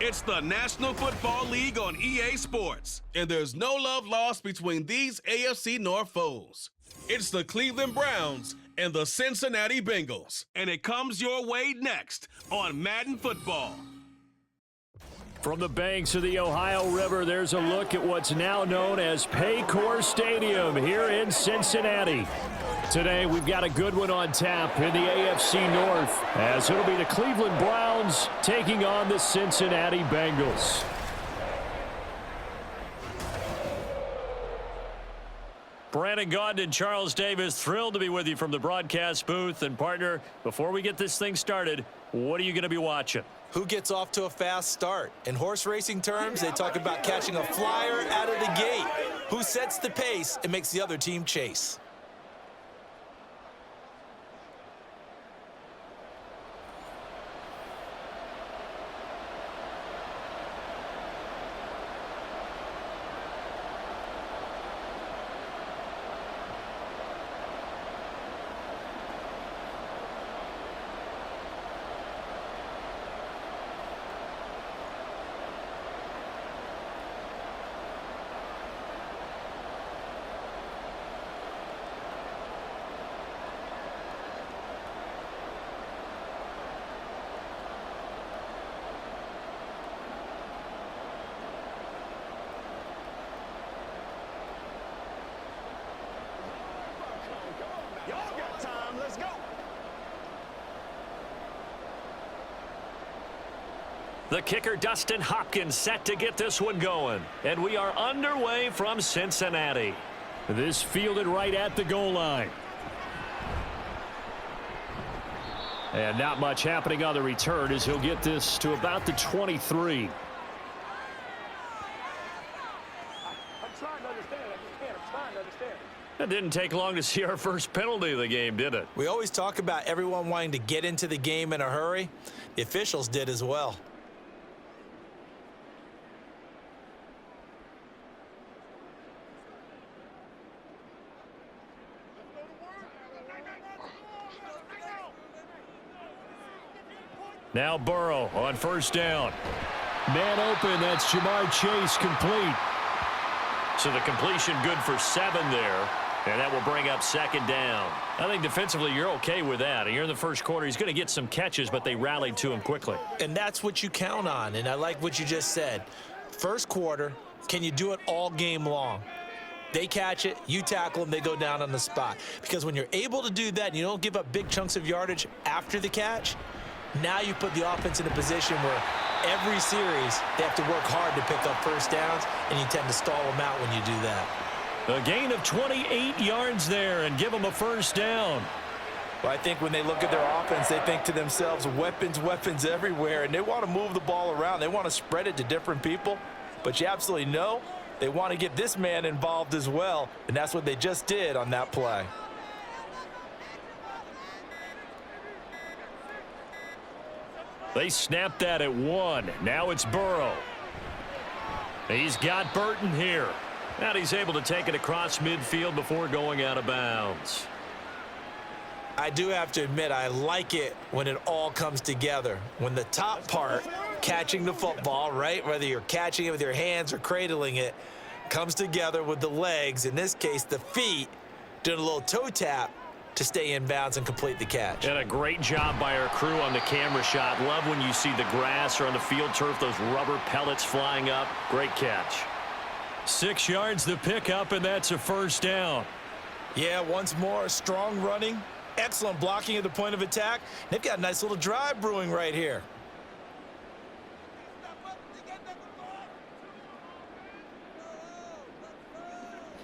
It's the National Football League on EA Sports, and there's no love lost between these AFC North foes. It's the Cleveland Browns and the Cincinnati Bengals, and it comes your way next on Madden Football. From the banks of the Ohio River, there's a look at what's now known as Paycor Stadium here in Cincinnati. Today, we've got a good one on tap in the AFC North, as it'll be the Cleveland Browns taking on the Cincinnati Bengals. Brandon Gaudin and Charles Davis, thrilled to be with you from the broadcast booth. And partner, before we get this thing started, what are you going to be watching? Who gets off to a fast start? In horse racing terms, they talk about catching a flyer out of the gate. Who sets the pace and makes the other team chase? The kicker, Dustin Hopkins, set to get this one going. And we are underway from Cincinnati. This fielded right at the goal line. And not much happening on the return as he'll get this to about the 23. I'm trying to understand. I just can't. I'm trying to understand. It didn't take long to see our first penalty of the game, did it? We always talk about everyone wanting to get into the game in a hurry. The officials did as well. Now Burrow on first down. Man open, that's Jamar Chase complete. So the completion good for 7 there, and that will bring up second down. I think defensively you're okay with that. And you're in the first quarter. He's going to get some catches, but they rallied to him quickly. And that's what you count on, and I like what you just said. First quarter, can you do it all game long? They catch it, you tackle them, they go down on the spot. Because when you're able to do that and you don't give up big chunks of yardage after the catch, now you put the offense in a position where every series they have to work hard to pick up first downs, and you tend to stall them out when you do that. A gain of 28 yards there and give them a first down. Well, I think when they look at their offense, they think to themselves, weapons, weapons everywhere, and they want to move the ball around. They want to spread it to different people, but you absolutely know they want to get this man involved as well, and that's what they just did on that play. They snapped that at 1. Now it's Burrow. He's got Burton here. And he's able to take it across midfield before going out of bounds. I do have to admit, I like it when it all comes together. When the top part, catching the football, right, whether you're catching it with your hands or cradling it, comes together with the legs, in this case the feet, doing a little toe tap to stay in bounds and complete the catch. And a great job by our crew on the camera shot. Love when you see the grass or on the field turf, those rubber pellets flying up. Great catch. 6 yards the pickup, and that's a first down. Yeah, once more, strong running, excellent blocking at the point of attack. They've got a nice little drive brewing right here.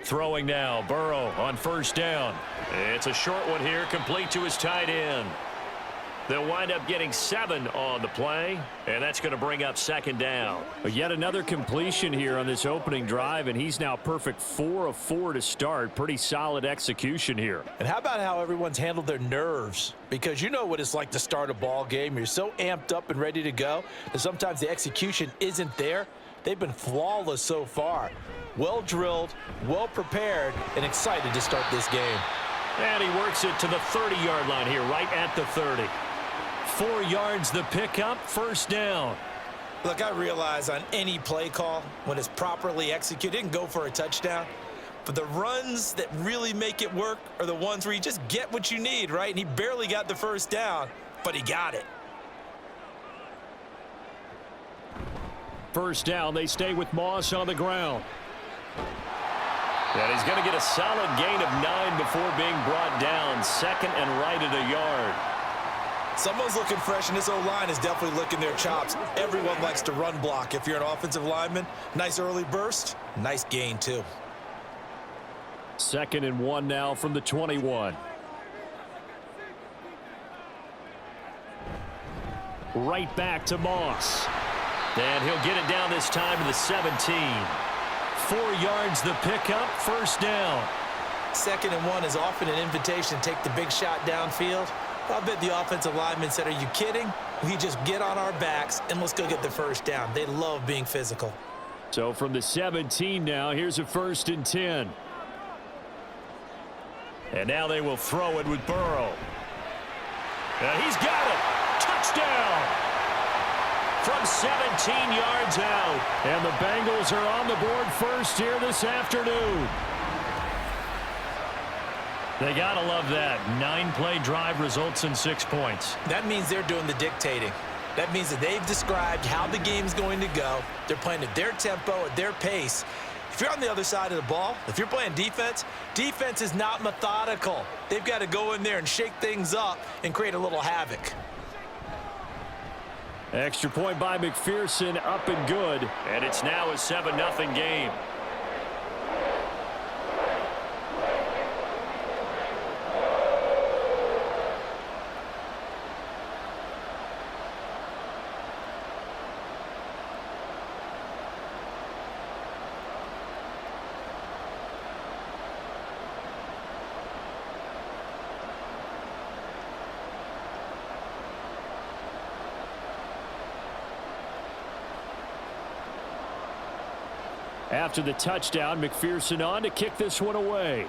Throwing now, Burrow on first down. It's a short one here, complete to his tight end. They'll wind up getting 7 on the play, and that's going to bring up second down. But yet another completion here on this opening drive, and he's now perfect 4 of 4 to start. Pretty solid execution here. And how about how everyone's handled their nerves? Because you know what it's like to start a ball game. You're so amped up and ready to go that sometimes the execution isn't there. They've been flawless so far. Well drilled, well prepared, and excited to start this game. And he works it to the 30-yard line here, right at the 30. 4 yards the pickup, first down. Look, I realize on any play call, when it's properly executed, it can go for a touchdown. But the runs that really make it work are the ones where you just get what you need, right? And he barely got the first down, but he got it. First down, they stay with Moss on the ground. And he's going to get a solid gain of 9 before being brought down. Second and right at a yard. Someone's looking fresh, and this O-line is definitely licking their chops. Everyone likes to run block. If you're an offensive lineman, nice early burst, nice gain too. Second and 1 now from the 21. Right back to Moss. And he'll get it down this time to the 17. 4 yards the pickup, first down. Second and 1 is often an invitation to take the big shot downfield. I bet the offensive lineman said, are you kidding? We just get on our backs and let's go get the first down. They love being physical. So from the 17 now, here's a first and 10. And now they will throw it with Burrow. And he's got it. Touchdown. From 17 yards out. And the Bengals are on the board first here this afternoon. They got to love that. 9-play drive results in 6 points. That means they're doing the dictating. That means that they've described how the game's going to go. They're playing at their tempo, at their pace. If you're on the other side of the ball, if you're playing defense, defense is not methodical. They've got to go in there and shake things up and create a little havoc. Extra point by McPherson, up and good. And it's now a 7-0 game. After the touchdown, McPherson on to kick this one away.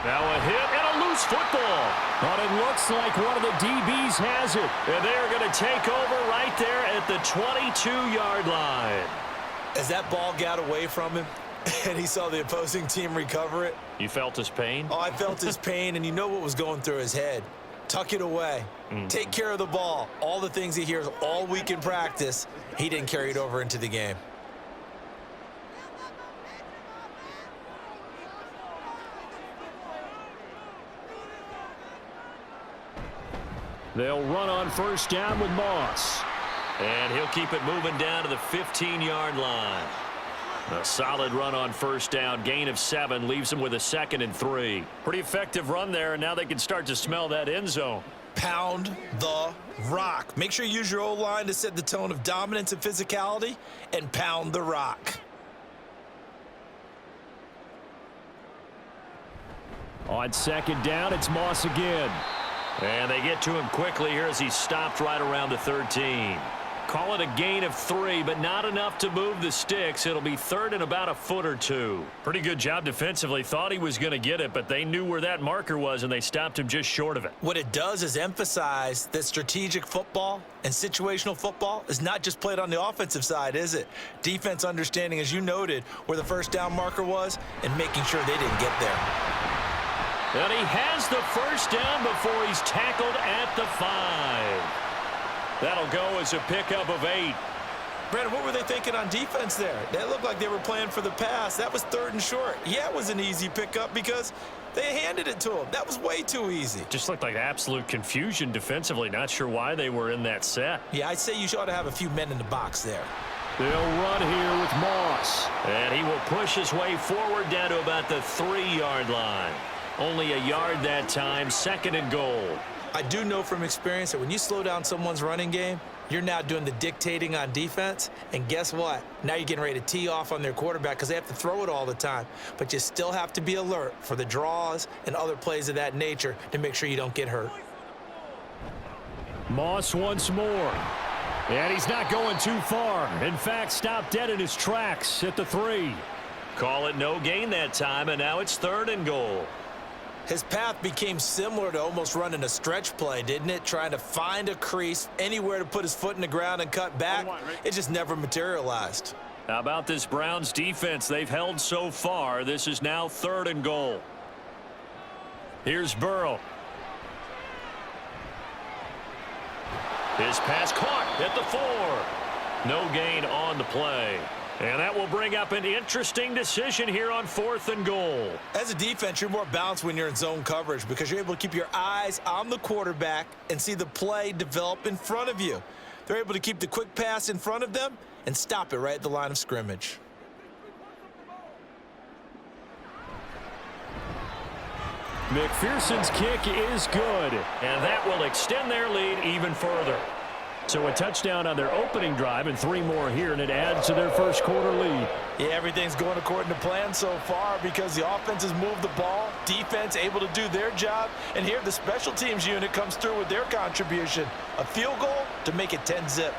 Now a hit and a loose football. But it looks like one of the DBs has it. And they're going to take over right there at the 22-yard line. As that ball got away from him and he saw the opposing team recover it. You felt his pain? Oh, I felt his pain, and you know what was going through his head. Tuck it away. Take care of the ball. All the things he hears all week in practice, he didn't carry it over into the game. They'll run on first down with Moss. And he'll keep it moving down to the 15-yard line. A solid run on first down, gain of 7, leaves them with a 2nd and 3. Pretty effective run there, and now they can start to smell that end zone. Pound the rock. Make sure you use your O-line to set the tone of dominance and physicality, and pound the rock. On second down, it's Moss again. And they get to him quickly here as he's stopped right around the 13. Call it a gain of 3, but not enough to move the sticks. It'll be 3rd and about a foot or 2. Pretty good job defensively. Thought he was going to get it, but they knew where that marker was, and they stopped him just short of it. What it does is emphasize that strategic football and situational football is not just played on the offensive side, is it? Defense understanding, as you noted, where the first down marker was and making sure they didn't get there. And he has the first down before he's tackled at the 5. That'll go as a pickup of 8. Brandon, what were they thinking on defense there? That looked like they were playing for the pass. That was 3rd and short. Yeah, it was an easy pickup because they handed it to him. That was way too easy. Just looked like absolute confusion defensively. Not sure why they were in that set. Yeah, I'd say you ought to have a few men in the box there. They'll run here with Moss. And he will push his way forward down to about the 3-yard line. Only a yard that time, 2nd and goal. I do know from experience that when you slow down someone's running game, you're now doing the dictating on defense. And guess what? Now you're getting ready to tee off on their quarterback because they have to throw it all the time. But you still have to be alert for the draws and other plays of that nature to make sure you don't get hurt. Moss once more. And he's not going too far. In fact, stopped dead in his tracks at the 3. Call it no gain that time, and now it's 3rd and goal. His path became similar to almost running a stretch play, didn't it? Trying to find a crease, anywhere to put his foot in the ground and cut back. It just never materialized. How about this Browns defense? They've held so far. This is now 3rd and goal. Here's Burrow. His pass caught at the 4. No gain on the play. And that will bring up an interesting decision here on 4th and goal. As a defense, you're more balanced when you're in zone coverage because you're able to keep your eyes on the quarterback and see the play develop in front of you. They're able to keep the quick pass in front of them and stop it right at the line of scrimmage. McPherson's kick is good, and that will extend their lead even further. So a touchdown on their opening drive and 3 more here, and it adds to their first quarter lead. Yeah, everything's going according to plan so far because the offense has moved the ball, defense able to do their job, and here the special teams unit comes through with their contribution. A field goal to make it 10-zip.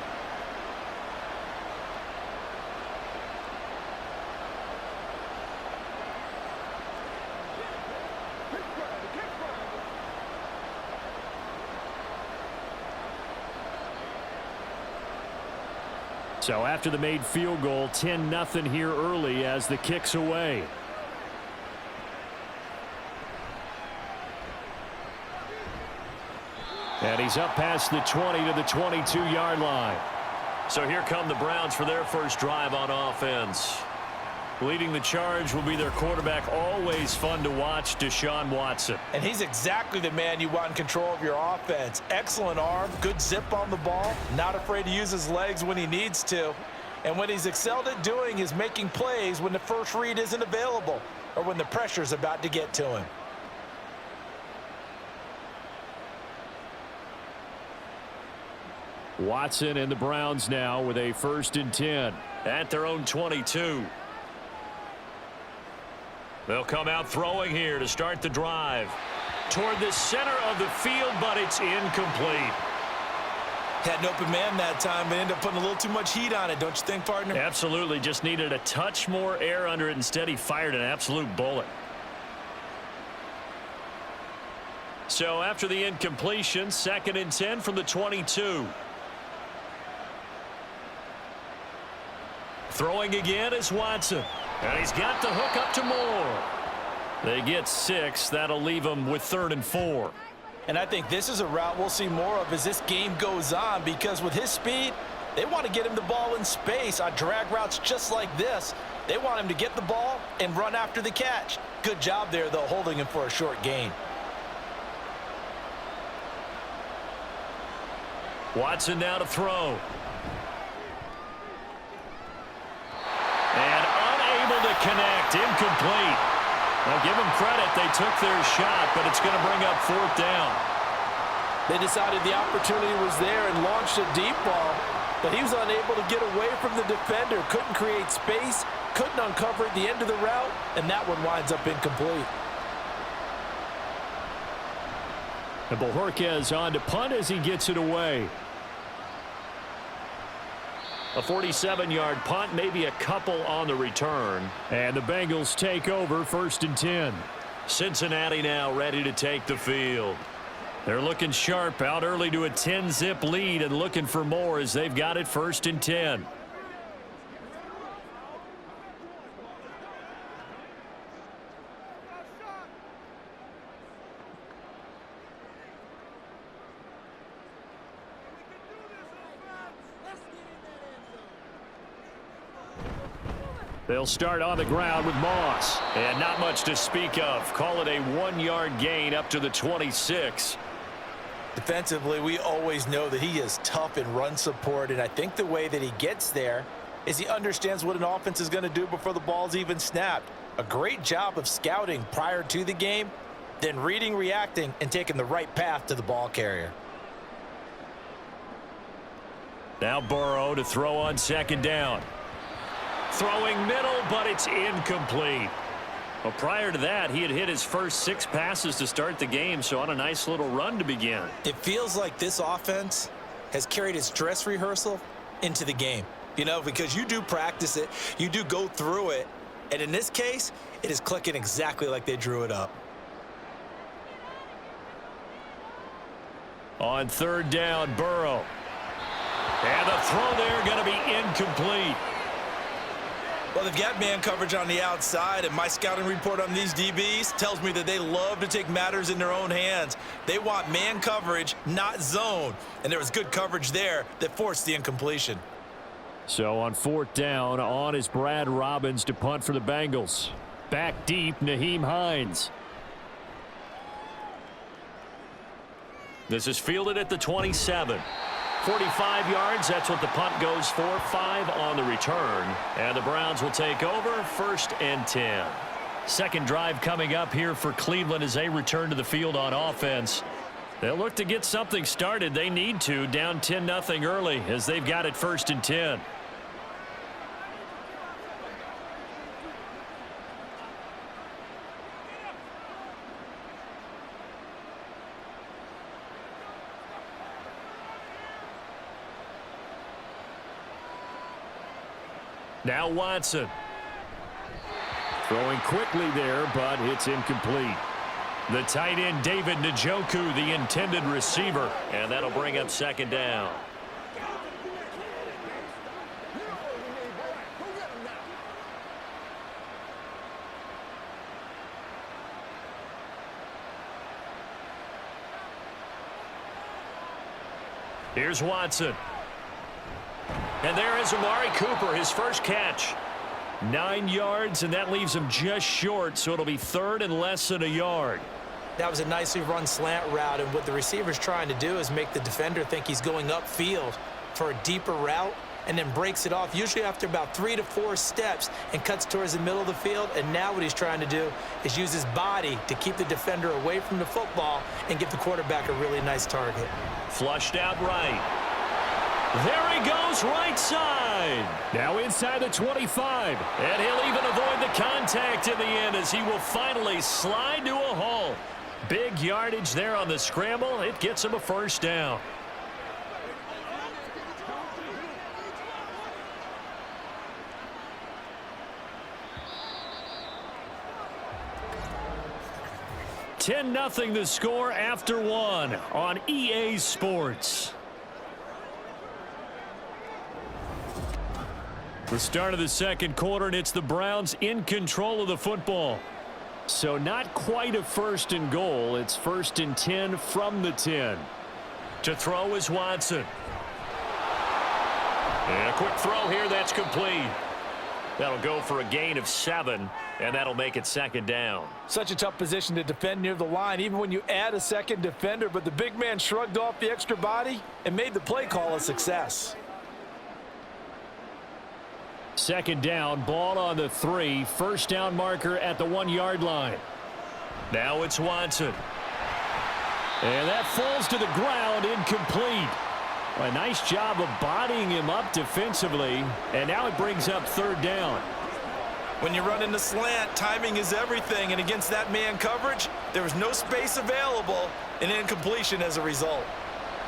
So after the made field goal, 10-0 here early as the kick's away. And he's up past the 20 to the 22-yard line. So here come the Browns for their first drive on offense. Leading the charge will be their quarterback, always fun to watch, Deshaun Watson. And he's exactly the man you want in control of your offense. Excellent arm, good zip on the ball, not afraid to use his legs when he needs to. And what he's excelled at doing is making plays when the first read isn't available or when the pressure's about to get to him. Watson and the Browns now with a 1st and 10 at their own 22. They'll come out throwing here to start the drive. Toward the center of the field, but it's incomplete. Had an open man that time, but ended up putting a little too much heat on it, don't you think, partner? Absolutely. Just needed a touch more air under it. Instead, he fired an absolute bullet. So after the incompletion, 2nd and 10 from the 22. Throwing again is Watson. And he's got the hook up to Moore. They get 6. That'll leave them with 3rd and 4. And I think this is a route we'll see more of as this game goes on because with his speed, they want to get him the ball in space on drag routes just like this. They want him to get the ball and run after the catch. Good job there, though, holding him for a short gain. Watson now to throw. And unable to connect. Incomplete. Now give them credit. They took their shot, but it's going to bring up 4th down. They decided the opportunity was there and launched a deep ball, but he was unable to get away from the defender. Couldn't create space, couldn't uncover at the end of the route, and that one winds up incomplete. And Bojorquez on to punt as he gets it away. A 47-yard punt, maybe a couple on the return. And the Bengals take over 1st and 10. Cincinnati now ready to take the field. They're looking sharp, out early to a 10-zip lead and looking for more as they've got it 1st and 10. They'll start on the ground with Moss. And not much to speak of. Call it a 1-yard gain up to the 26. Defensively, we always know that he is tough in run support, and I think the way that he gets there is he understands what an offense is going to do before the ball's even snapped. A great job of scouting prior to the game, then reading, reacting, and taking the right path to the ball carrier. Now Burrow to throw on 2nd down. Throwing middle, but it's incomplete. Well, prior to that, he had hit his first 6 passes to start the game, so on a nice little run to begin. It feels like this offense has carried its dress rehearsal into the game. You know, because you do practice it, you do go through it, and in this case, it is clicking exactly like they drew it up. On third down, Burrow. And the throw there going to be incomplete. Well, they've got man coverage on the outside, and my scouting report on these DBs tells me that they love to take matters in their own hands. They want man coverage, not zone. And there was good coverage there that forced the incompletion. So on fourth down, on is Brad Robbins to punt for the Bengals. Back deep, Nyheim Hines. This is fielded at the 27. 45 yards, that's what the punt goes for. 5 on the return. And the Browns will take over, 1st and 10. Second drive coming up here for Cleveland as they return to the field on offense. They'll look to get something started. They need to, down 10-0 early as they've got it 1st and 10. Now Watson. Throwing quickly there, but it's incomplete. The tight end, David Njoku, the intended receiver. And that'll bring up 2nd down. Here's Watson. And there is Amari Cooper, his first catch. 9 yards, and that leaves him just short, so it'll be 3rd and less than a yard. That was a nicely run slant route, and what the receiver's trying to do is make the defender think he's going upfield for a deeper route and then breaks it off, usually after about 3 to 4 steps, and cuts towards the middle of the field. And now what he's trying to do is use his body to keep the defender away from the football and give the quarterback a really nice target. Flushed out right. There he goes, right side. Now inside the 25. And he'll even avoid the contact in the end as he will finally slide to a halt. Big yardage there on the scramble. It gets him a 1st down. (10-0) the score after 1 on EA Sports. The start of the second quarter, and it's the Browns in control of the football. So not quite a 1st and goal. It's 1st and 10 from the 10. To throw is Watson. And a quick throw here, that's complete. That'll go for a gain of 7, and that'll make it 2nd down. Such a tough position to defend near the line, even when you add a second defender, but the big man shrugged off the extra body and made the play call a success. 2nd down, ball on the 3. 1st down marker at the 1-yard line. Now it's Watson. And that falls to the ground, incomplete. A nice job of bodying him up defensively. And now it brings up 3rd down. When you run in the slant, timing is everything. And against that man coverage, there was no space available, and incompletion as a result.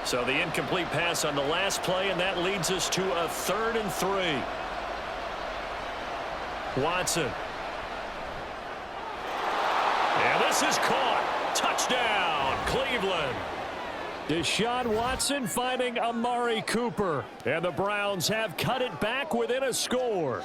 So the incomplete pass on the last play, and that leads us to a 3rd and 3. Watson. And this is caught. Touchdown, Cleveland. Deshaun Watson finding Amari Cooper. And the Browns have cut it back within a score.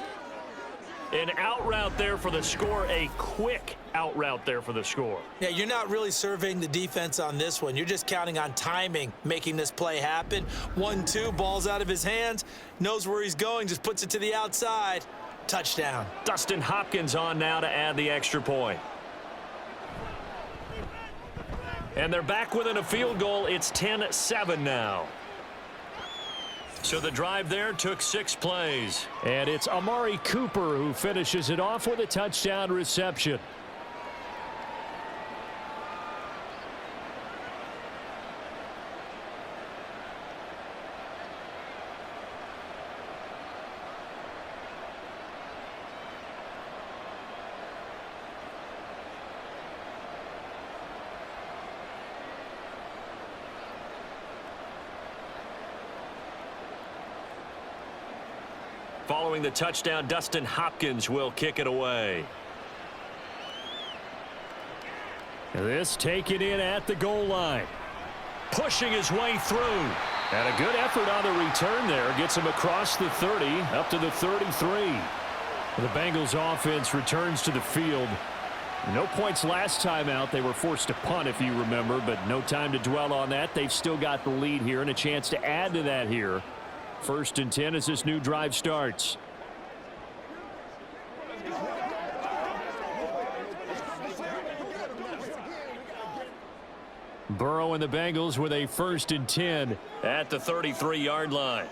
An out route there for the score. A quick out route there for the score. Yeah, you're not really surveying the defense on this one. You're just counting on timing, making this play happen. 1-2, ball's out of his hands. Knows where he's going, just puts it to the outside. Touchdown. Dustin Hopkins on now to add the extra point. And they're back within a field goal. It's 10-7 now. So the drive there took 6 plays. And it's Amari Cooper who finishes it off with a touchdown reception. Following the touchdown, Dustin Hopkins will kick it away. This taken in at the goal line. pushing his way through. And a good effort on the return there. Gets him across the 30, up to the 33. The Bengals offense returns to the field. No points last time out. They were forced to punt, if you remember, but no time to dwell on that. They've still got the lead here and a chance to add to that here. 1st and 10 as this new drive starts. Burrow and the Bengals with a 1st and 10 at the 33-yard line.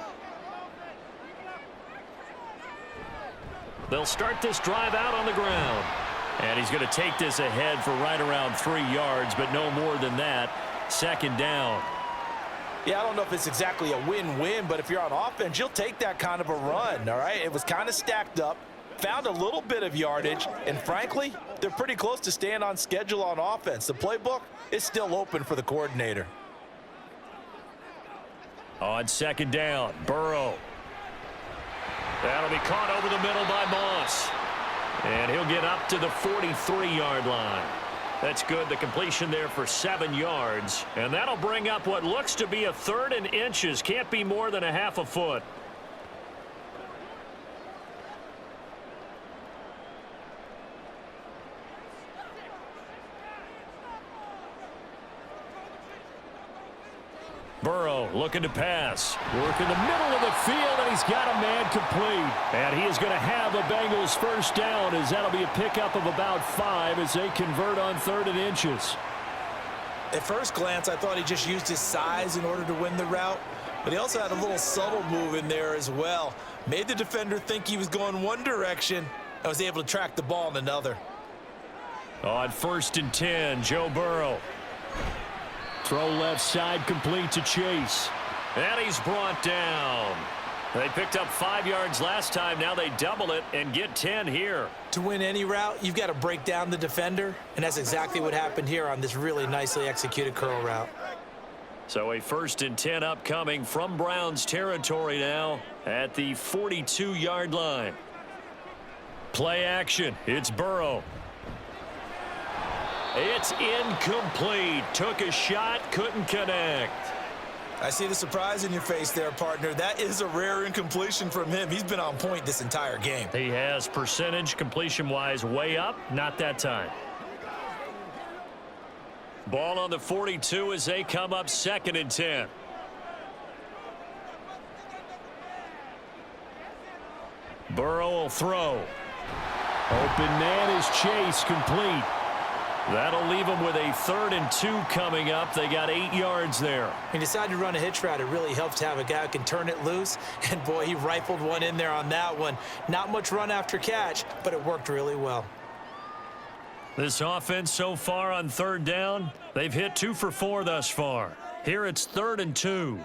They'll start this drive out on the ground. And he's going to take this ahead for right around 3 yards, but no more than that. 2nd down. Yeah, I don't know if it's exactly a win-win, but if you're on offense, you'll take that kind of a run, all right? It was kind of stacked up, found a little bit of yardage, and frankly, they're pretty close to staying on schedule on offense. The playbook is still open for the coordinator. On 2nd down, Burrow. That'll be caught over the middle by Moss. And he'll get up to the 43-yard line. That's good. The completion there for 7 yards. And that'll bring up what looks to be a 3rd and inches. Can't be more than a half a foot. Burrow looking to pass. Work in the middle of the field, and he's got a man complete. And he is going to have a Bengals 1st down, as that'll be a pickup of about 5 as they convert on 3rd and inches. At first glance, I thought he just used his size in order to win the route, but he also had a little subtle move in there as well. Made the defender think he was going one direction and was able to track the ball in another. On 1st and 10, Joe Burrow. Throw left side complete to Chase. And he's brought down. They picked up 5 yards last time. Now they double it and get 10 here. To win any route, you've got to break down the defender, and that's exactly what happened here on this really nicely executed curl route. So a 1st and 10 upcoming from Browns territory now at the 42-yard line. Play action. It's Burrow. It's incomplete. Took a shot, couldn't connect. I see the surprise in your face there, partner. That is a rare incompletion from him. He's been on point this entire game. He has percentage completion-wise way up. Not that time. Ball on the 42 as they come up 2nd and 10. Burrow will throw. Open man is Chase, complete. That'll leave them with a 3rd and 2 coming up. They got 8 yards there. He decided to run a hitch route. It really helps to have a guy who can turn it loose. And, boy, he rifled one in there on that one. Not much run after catch, but it worked really well. This offense so far on 3rd down, they've hit 2 for 4 thus far. Here it's 3rd and 2.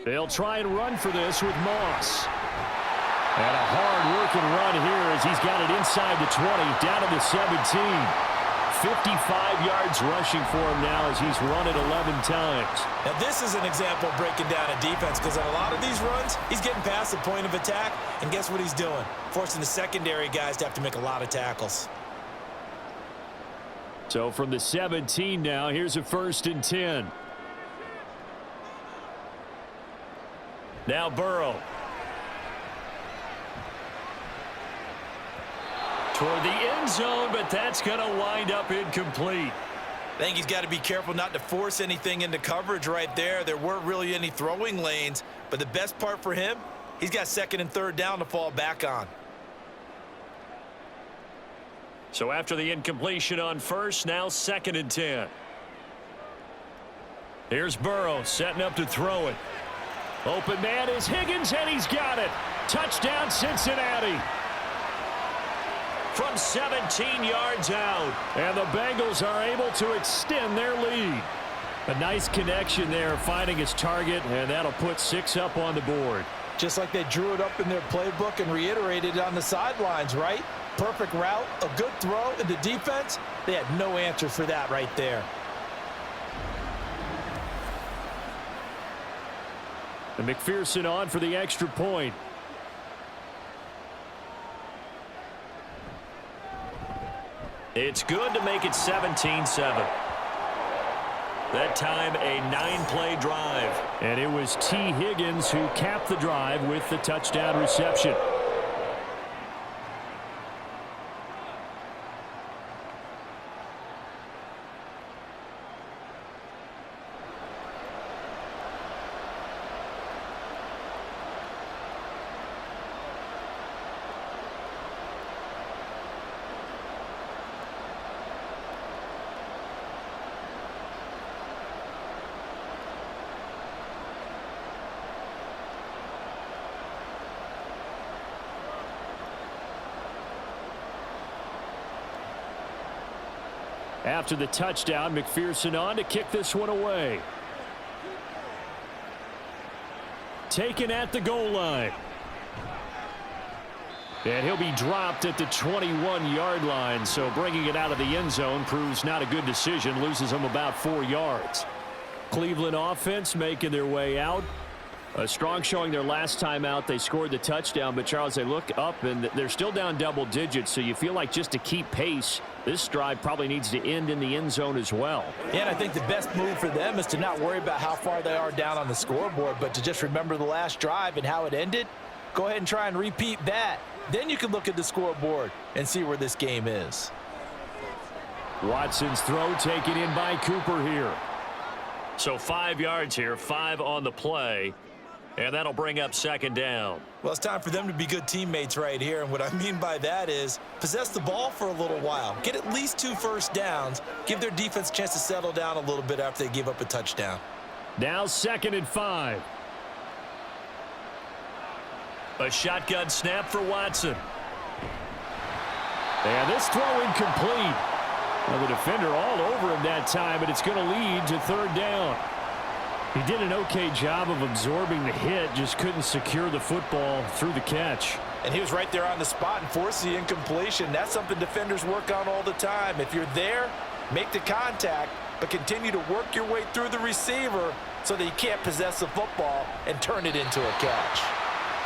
They'll try and run for this with Moss. And a hard-working run here as he's got it inside the 20, down to the 17. 55 yards rushing for him now as he's run it 11 times. Now, this is an example of breaking down a defense, because on a lot of these runs, he's getting past the point of attack, and guess what he's doing? Forcing the secondary guys to have to make a lot of tackles. So from the 17 now, here's a 1st and 10. Now Burrow. Toward the end zone, but that's going to wind up incomplete. I think he's got to be careful not to force anything into coverage right there. There weren't really any throwing lanes, but the best part for him, he's got 2nd and 3rd down to fall back on. So after the incompletion on 1st, now 2nd and 10. Here's Burrow setting up to throw it. Open man is Higgins, and he's got it. Touchdown, Cincinnati. From 17 yards out. And the Bengals are able to extend their lead. A nice connection there, finding his target, and that'll put 6 up on the board. Just like they drew it up in their playbook and reiterated it on the sidelines, right? Perfect route, a good throw, and the defense, they had no answer for that right there. And McPherson on for the extra point. It's good to make it 17-7. That time a 9-play drive. And it was T. Higgins who capped the drive with the touchdown reception. After the touchdown, McPherson on to kick this one away. Taken at the goal line. And he'll be dropped at the 21-yard line, so bringing it out of the end zone proves not a good decision, loses him about 4 yards. Cleveland offense making their way out. A strong showing their last time out. They scored the touchdown, but Charles, they look up and they're still down double digits, so you feel like just to keep pace, this drive probably needs to end in the end zone as well. Yeah, and I think the best move for them is to not worry about how far they are down on the scoreboard, but to just remember the last drive and how it ended. Go ahead and try and repeat that. Then you can look at the scoreboard and see where this game is. Watson's throw taken in by Cooper here. So 5 yards here, 5 on the play. And that'll bring up second down. Well, it's time for them to be good teammates right here. And what I mean by that is possess the ball for a little while. Get at least 2 first downs. Give their defense a chance to settle down a little bit after they give up a touchdown. Now 2nd and 5. A shotgun snap for Watson. And this throw incomplete. Well, the defender all over him that time, but it's going to lead to 3rd down. He did an okay job of absorbing the hit, just couldn't secure the football through the catch. And he was right there on the spot and forced the incompletion. That's something defenders work on all the time. If you're there, make the contact, but continue to work your way through the receiver so that you can't possess the football and turn it into a catch.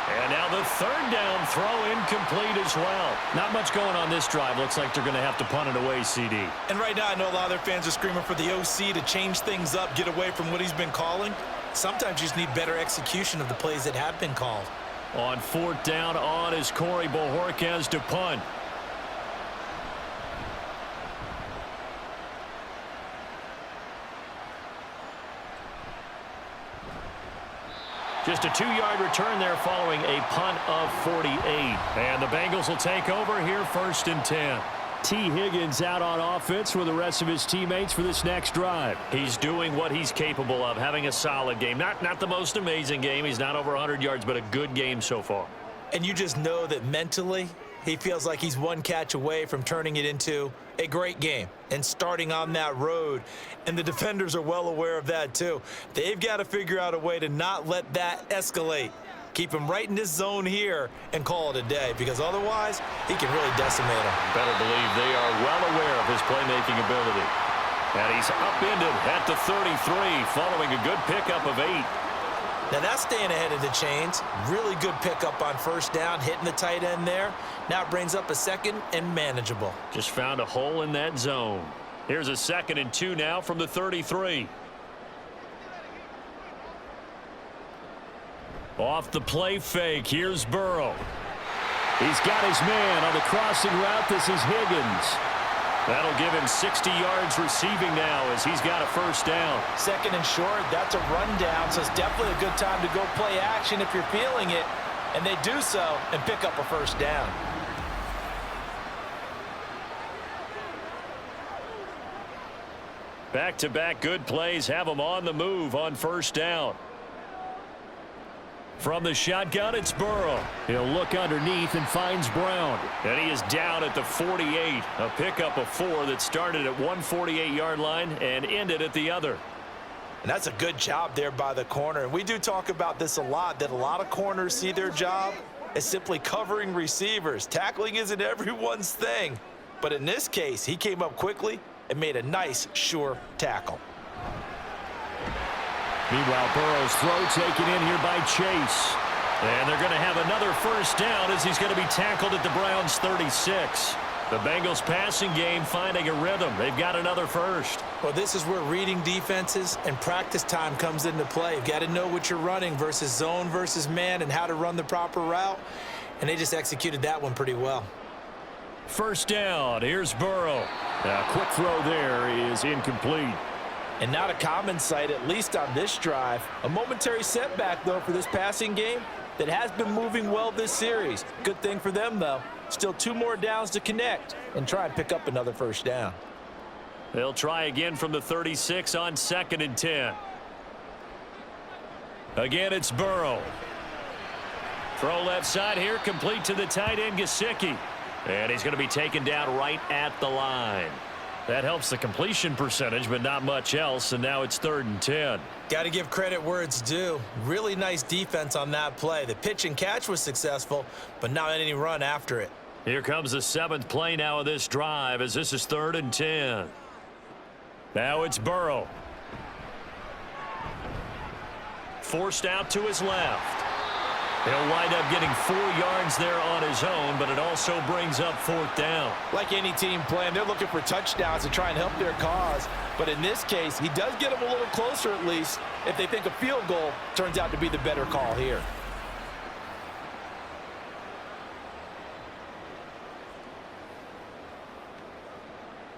And now the 3rd down throw incomplete as well. Not much going on this drive. Looks like they're going to have to punt it away, CD. And right now I know a lot of their fans are screaming for the OC to change things up, get away from what he's been calling. Sometimes you just need better execution of the plays that have been called. On 4th down on is Corey Bojorquez to punt. Just a 2-yard return there following a punt of 48. And the Bengals will take over here 1st and 10. T. Higgins out on offense with the rest of his teammates for this next drive. He's doing what he's capable of, having a solid game. Not the most amazing game. He's not over 100 yards, but a good game so far. And you just know that mentally he feels like he's 1 catch away from turning it into a great game and starting on that road. And the defenders are well aware of that too. They've got to figure out a way to not let that escalate. Keep him right in this zone here and call it a day, because otherwise he can really decimate him. Better believe they are well aware of his playmaking ability. And he's upended at the 33 following a good pickup of 8. Now that's staying ahead of the chains. Really good pickup on 1st down, hitting the tight end there. Now it brings up a 2nd and manageable. Just found a hole in that zone. Here's a 2nd and 2 now from the 33. Off the play fake, here's Burrow. He's got his man on the crossing route. This is Higgins. That'll give him 60 yards receiving now as he's got a 1st down. 2nd and short, that's a rundown, so it's definitely a good time to go play action if you're feeling it. And they do so and pick up a 1st down. Back-to-back good plays have him on the move on 1st down. From the shotgun, it's Burrow. He'll look underneath and finds Brown. And he is down at the 48. A pickup of 4 that started at 148-yard line and ended at the other. And that's a good job there by the corner. And we do talk about this a lot, that a lot of corners see their job as simply covering receivers. Tackling isn't everyone's thing. But in this case, he came up quickly and made a nice, sure tackle. Meanwhile, Burrow's throw taken in here by Chase. And they're going to have another 1st down as he's going to be tackled at the Browns' 36. The Bengals passing game finding a rhythm. They've got another first. Well, this is where reading defenses and practice time comes into play. You've got to know what you're running versus zone versus man and how to run the proper route. And they just executed that one pretty well. First down. Here's Burrow. A quick throw there is incomplete. And not a common sight, at least on this drive. A momentary setback, though, for this passing game that has been moving well this series. Good thing for them, though. Still 2 more downs to connect and try and pick up another first down. They'll try again from the 36 on 2nd and 10. Again, it's Burrow. Throw left side here, complete to the tight end, Gesicki. And he's going to be taken down right at the line. That helps the completion percentage, but not much else, and now it's 3rd and 10. Got to give credit where it's due. Really nice defense on that play. The pitch and catch was successful, but not any run after it. Here comes the 7th play now of this drive as this is 3rd and 10. Now it's Burrow. Forced out to his left. He'll wind up getting 4 yards there on his own, but it also brings up 4th down. Like any team playing, they're looking for touchdowns to try and help their cause. But in this case, he does get them a little closer at least if they think a field goal turns out to be the better call here.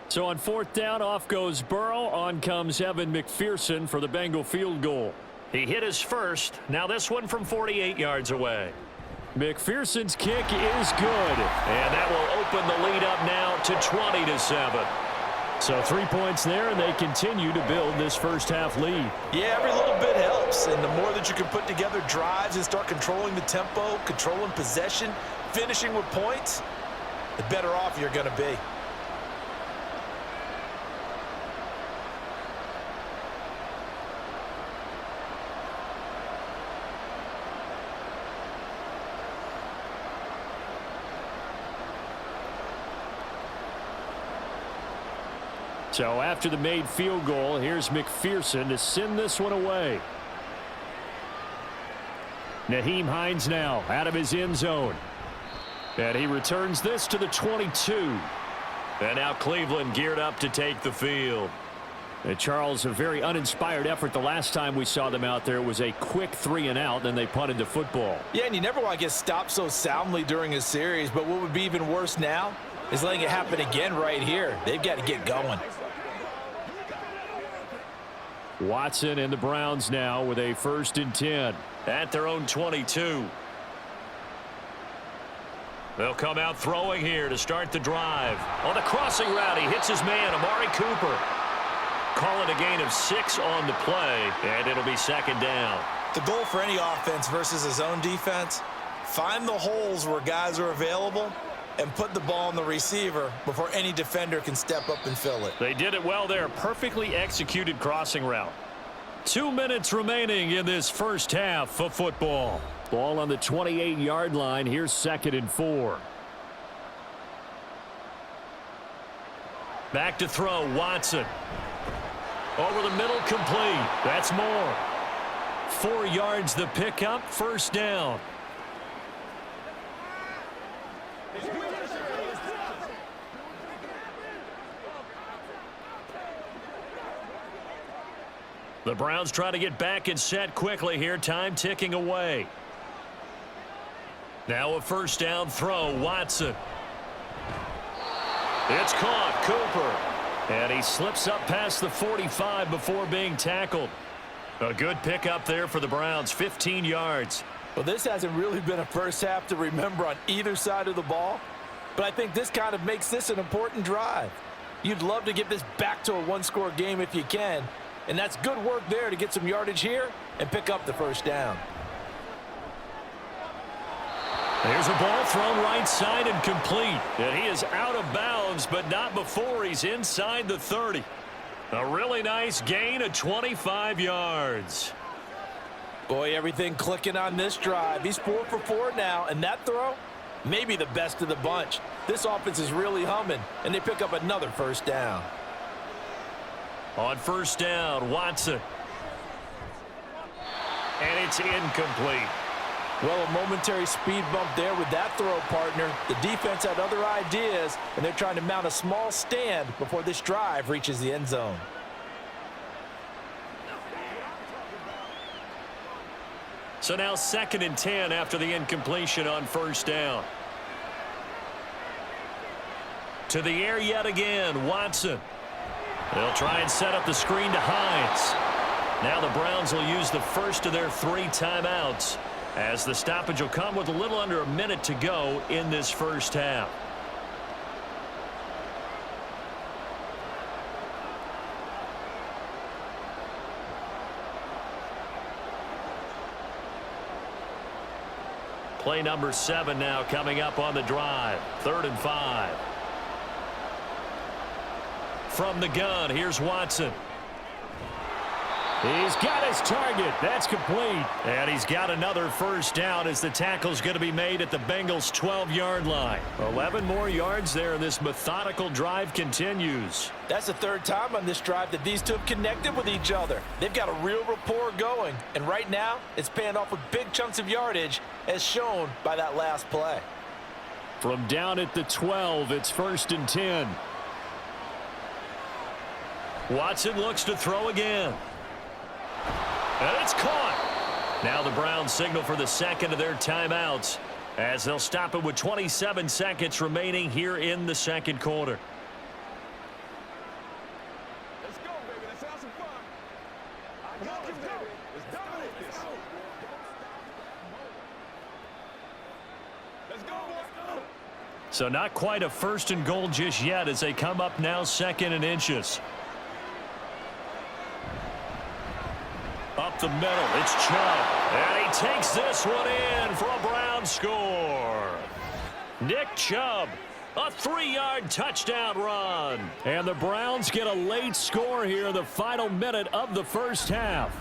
So on 4th down, off goes Burrow. On comes Evan McPherson for the Bengal field goal. He hit his first. Now this one from 48 yards away. McPherson's kick is good. And that will open the lead up now to 20-7. So 3 points there, and they continue to build this first half lead. Yeah, every little bit helps. And the more that you can put together drives and start controlling the tempo, controlling possession, finishing with points, the better off you're going to be. So after the made field goal, here's McPherson to send this one away. Nyheim Hines now out of his end zone. And he returns this to the 22. And now Cleveland geared up to take the field. And Charles, a very uninspired effort the last time we saw them out there. It was a quick 3 and out, then they punted the football. Yeah, and you never want to get stopped so soundly during a series, but what would be even worse now is letting it happen again right here. They've got to get going. Watson and the Browns now with a 1st and 10. At their own 22. They'll come out throwing here to start the drive. On the crossing route, he hits his man, Amari Cooper. Call it a gain of 6 on the play, and it'll be 2nd down. The goal for any offense versus a zone defense, find the holes where guys are available and put the ball on the receiver before any defender can step up and fill it. They did it well there. Perfectly executed crossing route. 2 minutes remaining in this first half of football. Ball on the 28-yard line. Here's 2nd and 4. Back to throw, Watson. Over the middle, complete. That's more. 4 yards the pickup, 1st down. The Browns try to get back and set quickly here. Time ticking away. Now a 1st down throw, Watson. It's caught, Cooper. And he slips up past the 45 before being tackled. A good pickup there for the Browns, 15 yards. Well, this hasn't really been a first half to remember on either side of the ball, but I think this kind of makes this an important drive. You'd love to get this back to a 1-score game if you can, and that's good work there to get some yardage here and pick up the 1st down. There's a ball thrown right side and complete. And he is out of bounds, but not before he's inside the 30. A really nice gain of 25 yards. Boy, everything clicking on this drive. He's 4 for 4 now, and that throw, maybe the best of the bunch. This offense is really humming, and they pick up another 1st down. On 1st down, Watson. And it's incomplete. Well, a momentary speed bump there with that throw, partner. The defense had other ideas, and they're trying to mount a small stand before this drive reaches the end zone. So now 2nd and 10 after the incompletion on first down. To the air yet again, Watson. They'll try and set up the screen to Hines. Now the Browns will use the first of their 3 timeouts, as the stoppage will come with a little under a minute to go in this first half. Play number 7 now coming up on the drive. 3rd and 5. From the gun, here's Watson. He's got his target. That's complete. And he's got another first down as the tackle's going to be made at the Bengals' 12-yard line. 11 more yards there, and this methodical drive continues. That's the 3rd time on this drive that these two have connected with each other. They've got a real rapport going, and right now it's paying off with big chunks of yardage, as shown by that last play. From down at the 12, it's 1st and 10. Watson looks to throw again. And it's caught. Now the Browns signal for the 2nd of their timeouts, as they'll stop it with 27 seconds remaining here in the 2nd quarter. Let's go, baby. Let's have some fun. I got you, baby. Let's dominate this. Let's go, boys. So not quite a 1st and goal just yet as they come up now 2nd and inches. Up the middle, it's Chubb. And he takes this one in for a Brown score. Nick Chubb, a 3-yard touchdown run. And the Browns get a late score here in the final minute of the first half.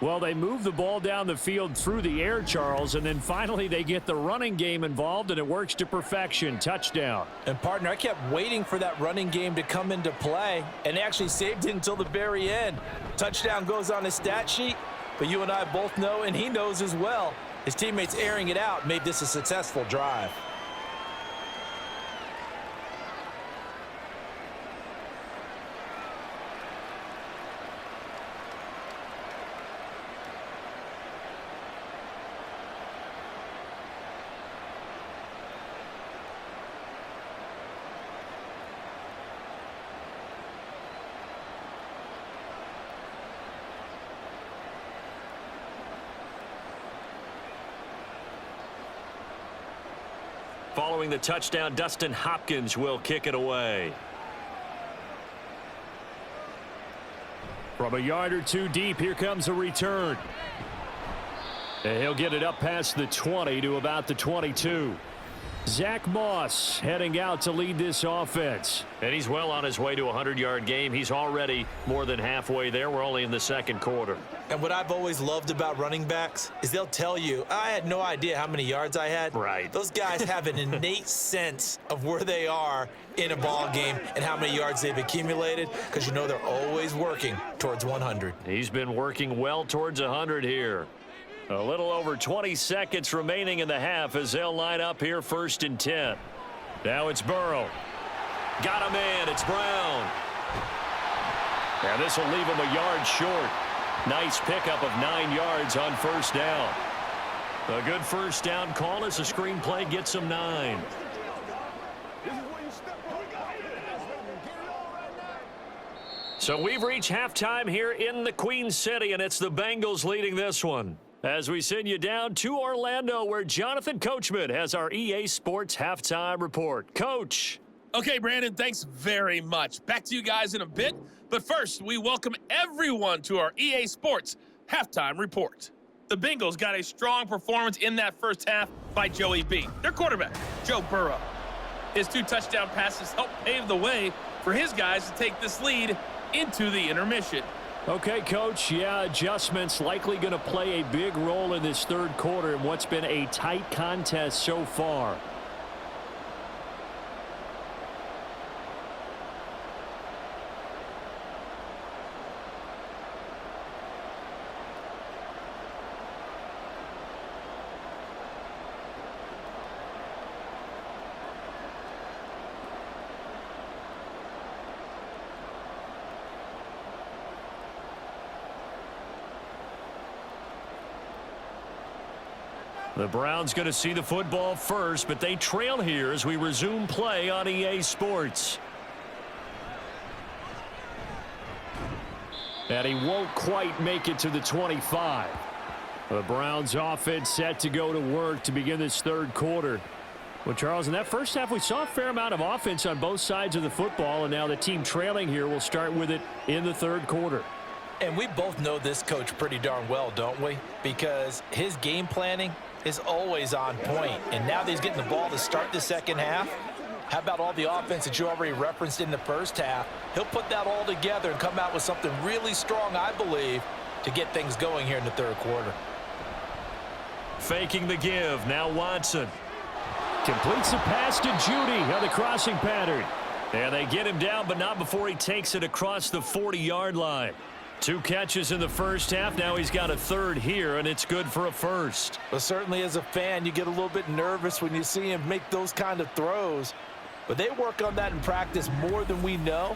Well, they move the ball down the field through the air, Charles, and then finally they get the running game involved, and it works to perfection. Touchdown. And, partner, I kept waiting for that running game to come into play, and they actually saved it until the very end. Touchdown goes on his stat sheet, but you and I both know, and he knows as well, his teammates airing it out made this a successful drive. Following the touchdown, Dustin Hopkins will kick it away. From a yard or two deep, here comes a return. And he'll get it up past the 20 to about the 22. Zach Moss heading out to lead this offense. And he's well on his way to a 100-yard game. He's already more than halfway there. We're only in the 2nd quarter. And what I've always loved about running backs is they'll tell you, I had no idea how many yards I had. Right. Those guys have an innate sense of where they are in a ball game and how many yards they've accumulated, because you know they're always working towards 100. He's been working well towards 100 here. A little over 20 seconds remaining in the half as they'll line up here 1st and 10. Now it's Burrow. Got him in. It's Brown. And this will leave him a yard short. Nice pickup of 9 yards on first down. A good first down call as the screenplay gets him 9. So we've reached halftime here in the Queen City, and it's the Bengals leading this one. As we send you down to Orlando, where Jonathan Coachman has our EA Sports Halftime Report. Coach. Okay, Brandon, thanks very much. Back to you guys in a bit. But first, we welcome everyone to our EA Sports Halftime Report. The Bengals got a strong performance in that first half by Joey B, their quarterback, Joe Burrow. His 2 touchdown passes helped pave the way for his guys to take this lead into the intermission. Okay, Coach, yeah, adjustments likely going to play a big role in this 3rd quarter in what's been a tight contest so far. The Browns going to see the football first, but they trail here as we resume play on EA Sports. And he won't quite make it to the 25. The Browns offense set to go to work to begin this third quarter. Well, Charles, in that first half, we saw a fair amount of offense on both sides of the football, and now the team trailing here will start with it in the third quarter. And we both know this coach pretty darn well, don't we? Because his game planning is always on point. And now that he's getting the ball to start the second half, how about all the offense that you already referenced in the first half? He'll put that all together and come out with something really strong, I believe, to get things going here in the third quarter. Faking the give. Now Watson. Completes the pass to Judy on the crossing pattern. And they get him down, but not before he takes it across the 40-yard line. 2 catches in the first half. Now he's got a third here, and it's good for a first. But certainly as a fan, you get a little bit nervous when you see him make those kind of throws. But they work on that in practice more than we know.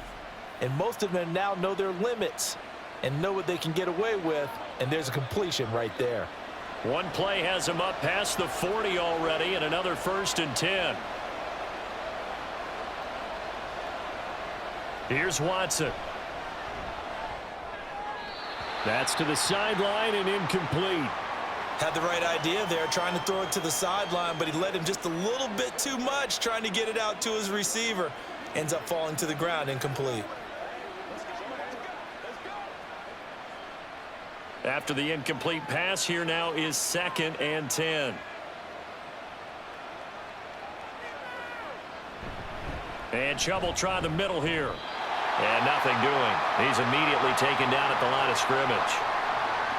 And most of them now know their limits and know what they can get away with. And there's a completion right there. One play has him up past the 40 already, and another 1st and 10. Here's Watson. That's to the sideline and incomplete. Had the right idea there, trying to throw it to the sideline, but he let him just a little bit too much, trying to get it out to his receiver. Ends up falling to the ground, incomplete. After the incomplete pass, here now is 2nd and 10. And Chubb try the middle here. And nothing doing. He's immediately taken down at the line of scrimmage.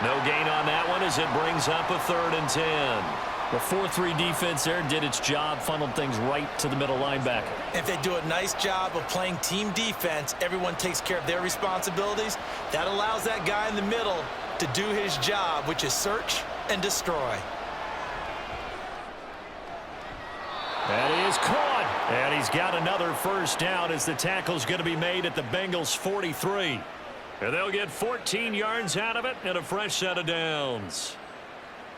No gain on that one as it brings up a 3rd and 10. The 4-3 defense there did its job, funneled things right to the middle linebacker. If they do a nice job of playing team defense, everyone takes care of their responsibilities. That allows that guy in the middle to do his job, which is search and destroy. That is caught. And he's got another first down as the tackle's going to be made at the Bengals 43. And they'll get 14 yards out of it and a fresh set of downs.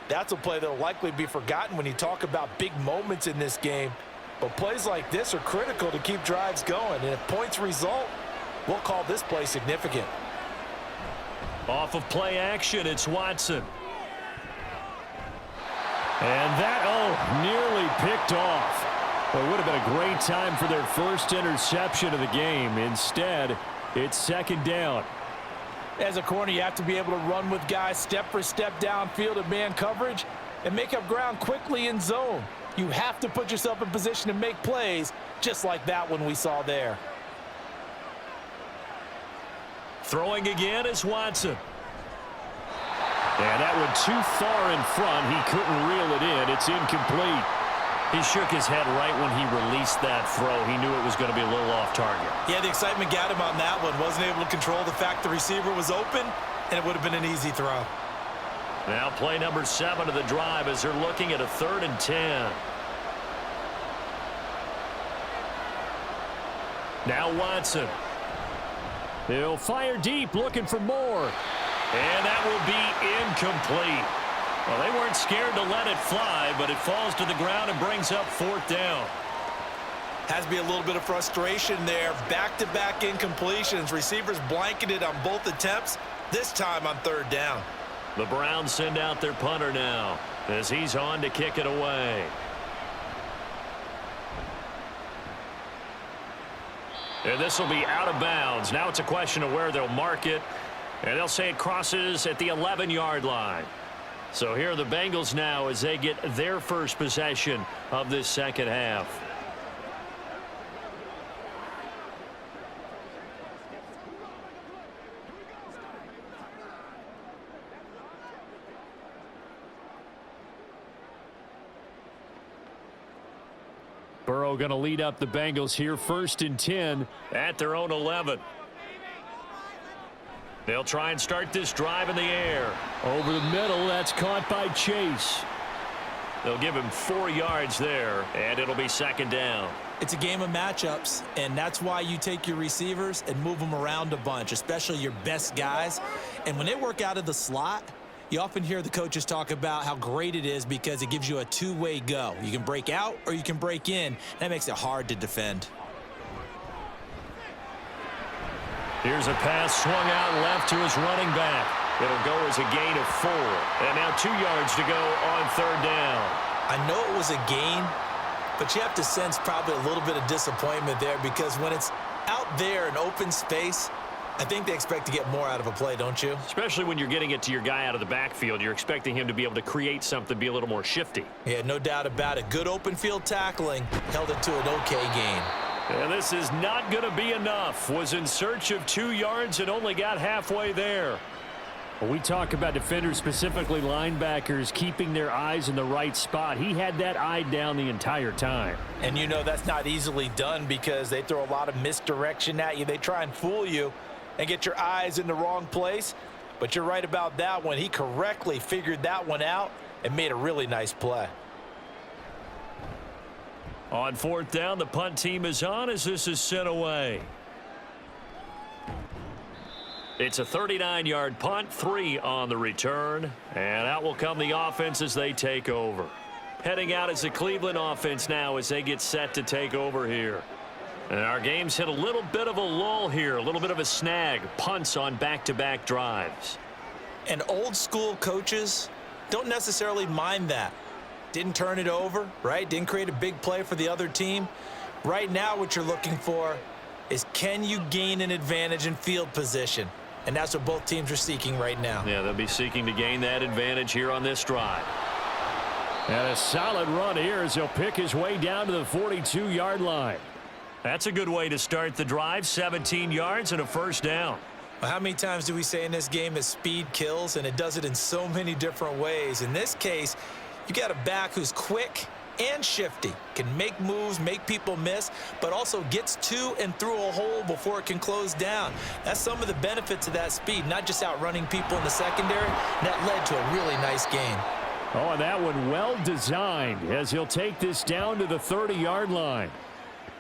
That's a play that will likely be forgotten when you talk about big moments in this game. But plays like this are critical to keep drives going. And if points result, we'll call this play significant. Off of play action, it's Watson. And that, nearly picked off. Well, it would have been a great time for their first interception of the game. Instead, it's 2nd down. As a corner, you have to be able to run with guys step for step downfield in man coverage and make up ground quickly in zone. You have to put yourself in position to make plays just like that one we saw there. Throwing again is Watson. And that one too far in front. He couldn't reel it in. It's incomplete. He shook his head right when he released that throw. He knew it was going to be a little off target. Yeah, the excitement got him on that one. Wasn't able to control the fact the receiver was open, and it would have been an easy throw. Now play number 7 of the drive as they're looking at a 3rd and 10. Now Watson. He'll fire deep, looking for more. And that will be incomplete. Well, they weren't scared to let it fly, but it falls to the ground and brings up 4th down. Has to be a little bit of frustration there. Back-to-back incompletions. Receivers blanketed on both attempts, this time on 3rd down. The Browns send out their punter now as he's on to kick it away. And this will be out of bounds. Now it's a question of where they'll mark it. And they'll say it crosses at the 11-yard line. So here are the Bengals now as they get their first possession of this second half. Burrow going to lead up the Bengals here, 1st and 10 at their own 11. They'll try and start this drive in the air. Over the middle, that's caught by Chase. They'll give him 4 yards there, and it'll be 2nd down. It's a game of matchups, and that's why you take your receivers and move them around a bunch, especially your best guys. And when they work out of the slot, You often hear the coaches talk about how great it is because it gives you a two-way go. You can break out or you can break in. That makes it hard to defend. Here's a pass swung out left to his running back. It'll go as a gain of 4. And now 2 yards to go on 3rd down. I know it was a gain, but you have to sense probably a little bit of disappointment there because when it's out there in open space, I think they expect to get more out of a play, don't you? Especially when you're getting it to your guy out of the backfield. You're expecting him to be able to create something, be a little more shifty. Yeah, no doubt about it. Good open field tackling held it to an okay gain. And this is not going to be enough. Was in search of 2 yards and only got halfway there. When we talk about defenders, specifically linebackers, keeping their eyes in the right spot, he had that eye down the entire time. And you know that's not easily done because they throw a lot of misdirection at you. They try and fool you and get your eyes in the wrong place. But you're right about that one. He correctly figured that one out and made a really nice play. On 4th down, the punt team is on as this is sent away. It's a 39-yard punt, 3 on the return. And out will come the offense as they take over. Heading out is the Cleveland offense now as they get set to take over here. And our game's hit a little bit of a lull here, a little bit of a snag. Punts on back-to-back drives. And old school coaches don't necessarily mind that. Didn't turn it over, right? Didn't create a big play for the other team. Right now what you're looking for is can you gain an advantage in field position? And that's what both teams are seeking right now. Yeah, they'll be seeking to gain that advantage here on this drive. And a solid run here as he'll pick his way down to the 42-yard line. That's a good way to start the drive. 17 yards and a 1st down. Well, how many times do we say in this game that speed kills, and it does it in so many different ways? In this case, you got a back who's quick and shifty, can make moves, make people miss, but also gets to and through a hole before it can close down. That's some of the benefits of that speed, not just outrunning people in the secondary. That led to a really nice gain. Oh, and that one well designed as he'll take this down to the 30-yard line.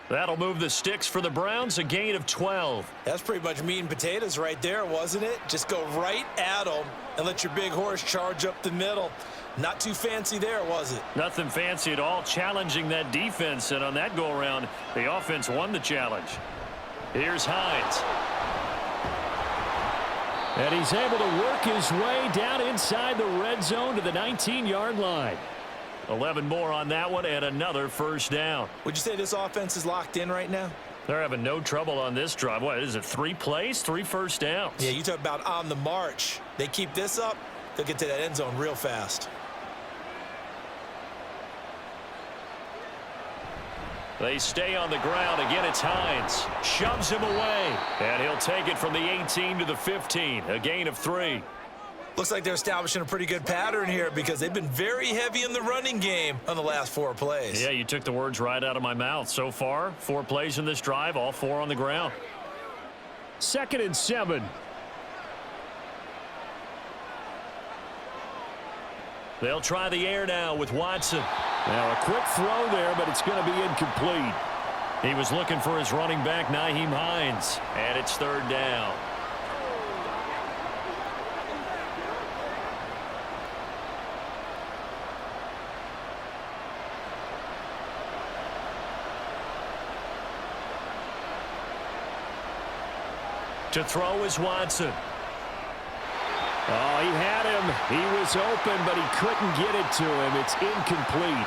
That'll move the sticks for the Browns, a gain of 12. That's pretty much meat and potatoes right there, wasn't it? Just go right at them and let your big horse charge up the middle. Not too fancy there, was it? Nothing fancy at all, challenging that defense, and on that go-around, the offense won the challenge. Here's Hines. And he's able to work his way down inside the red zone to the 19-yard line. 11 more on that one and another 1st down. Would you say this offense is locked in right now? They're having no trouble on this drive. What is it, 3 plays, 3 1st downs? Yeah, you talk about on the march. They keep this up, they'll get to that end zone real fast. They stay on the ground. Again, it's Hines. Shoves him away. And he'll take it from the 18 to the 15. A gain of 3. Looks like they're establishing a pretty good pattern here because they've been very heavy in the running game on the last 4 plays. Yeah, you took the words right out of my mouth. So far, 4 plays in this drive, all 4 on the ground. 2nd and 7. They'll try the air now with Watson. Now a quick throw there, but it's going to be incomplete. He was looking for his running back, Nyheim Hines. And it's 3rd down. To throw is Watson. Oh, he had him. He was open, but he couldn't get it to him. It's incomplete.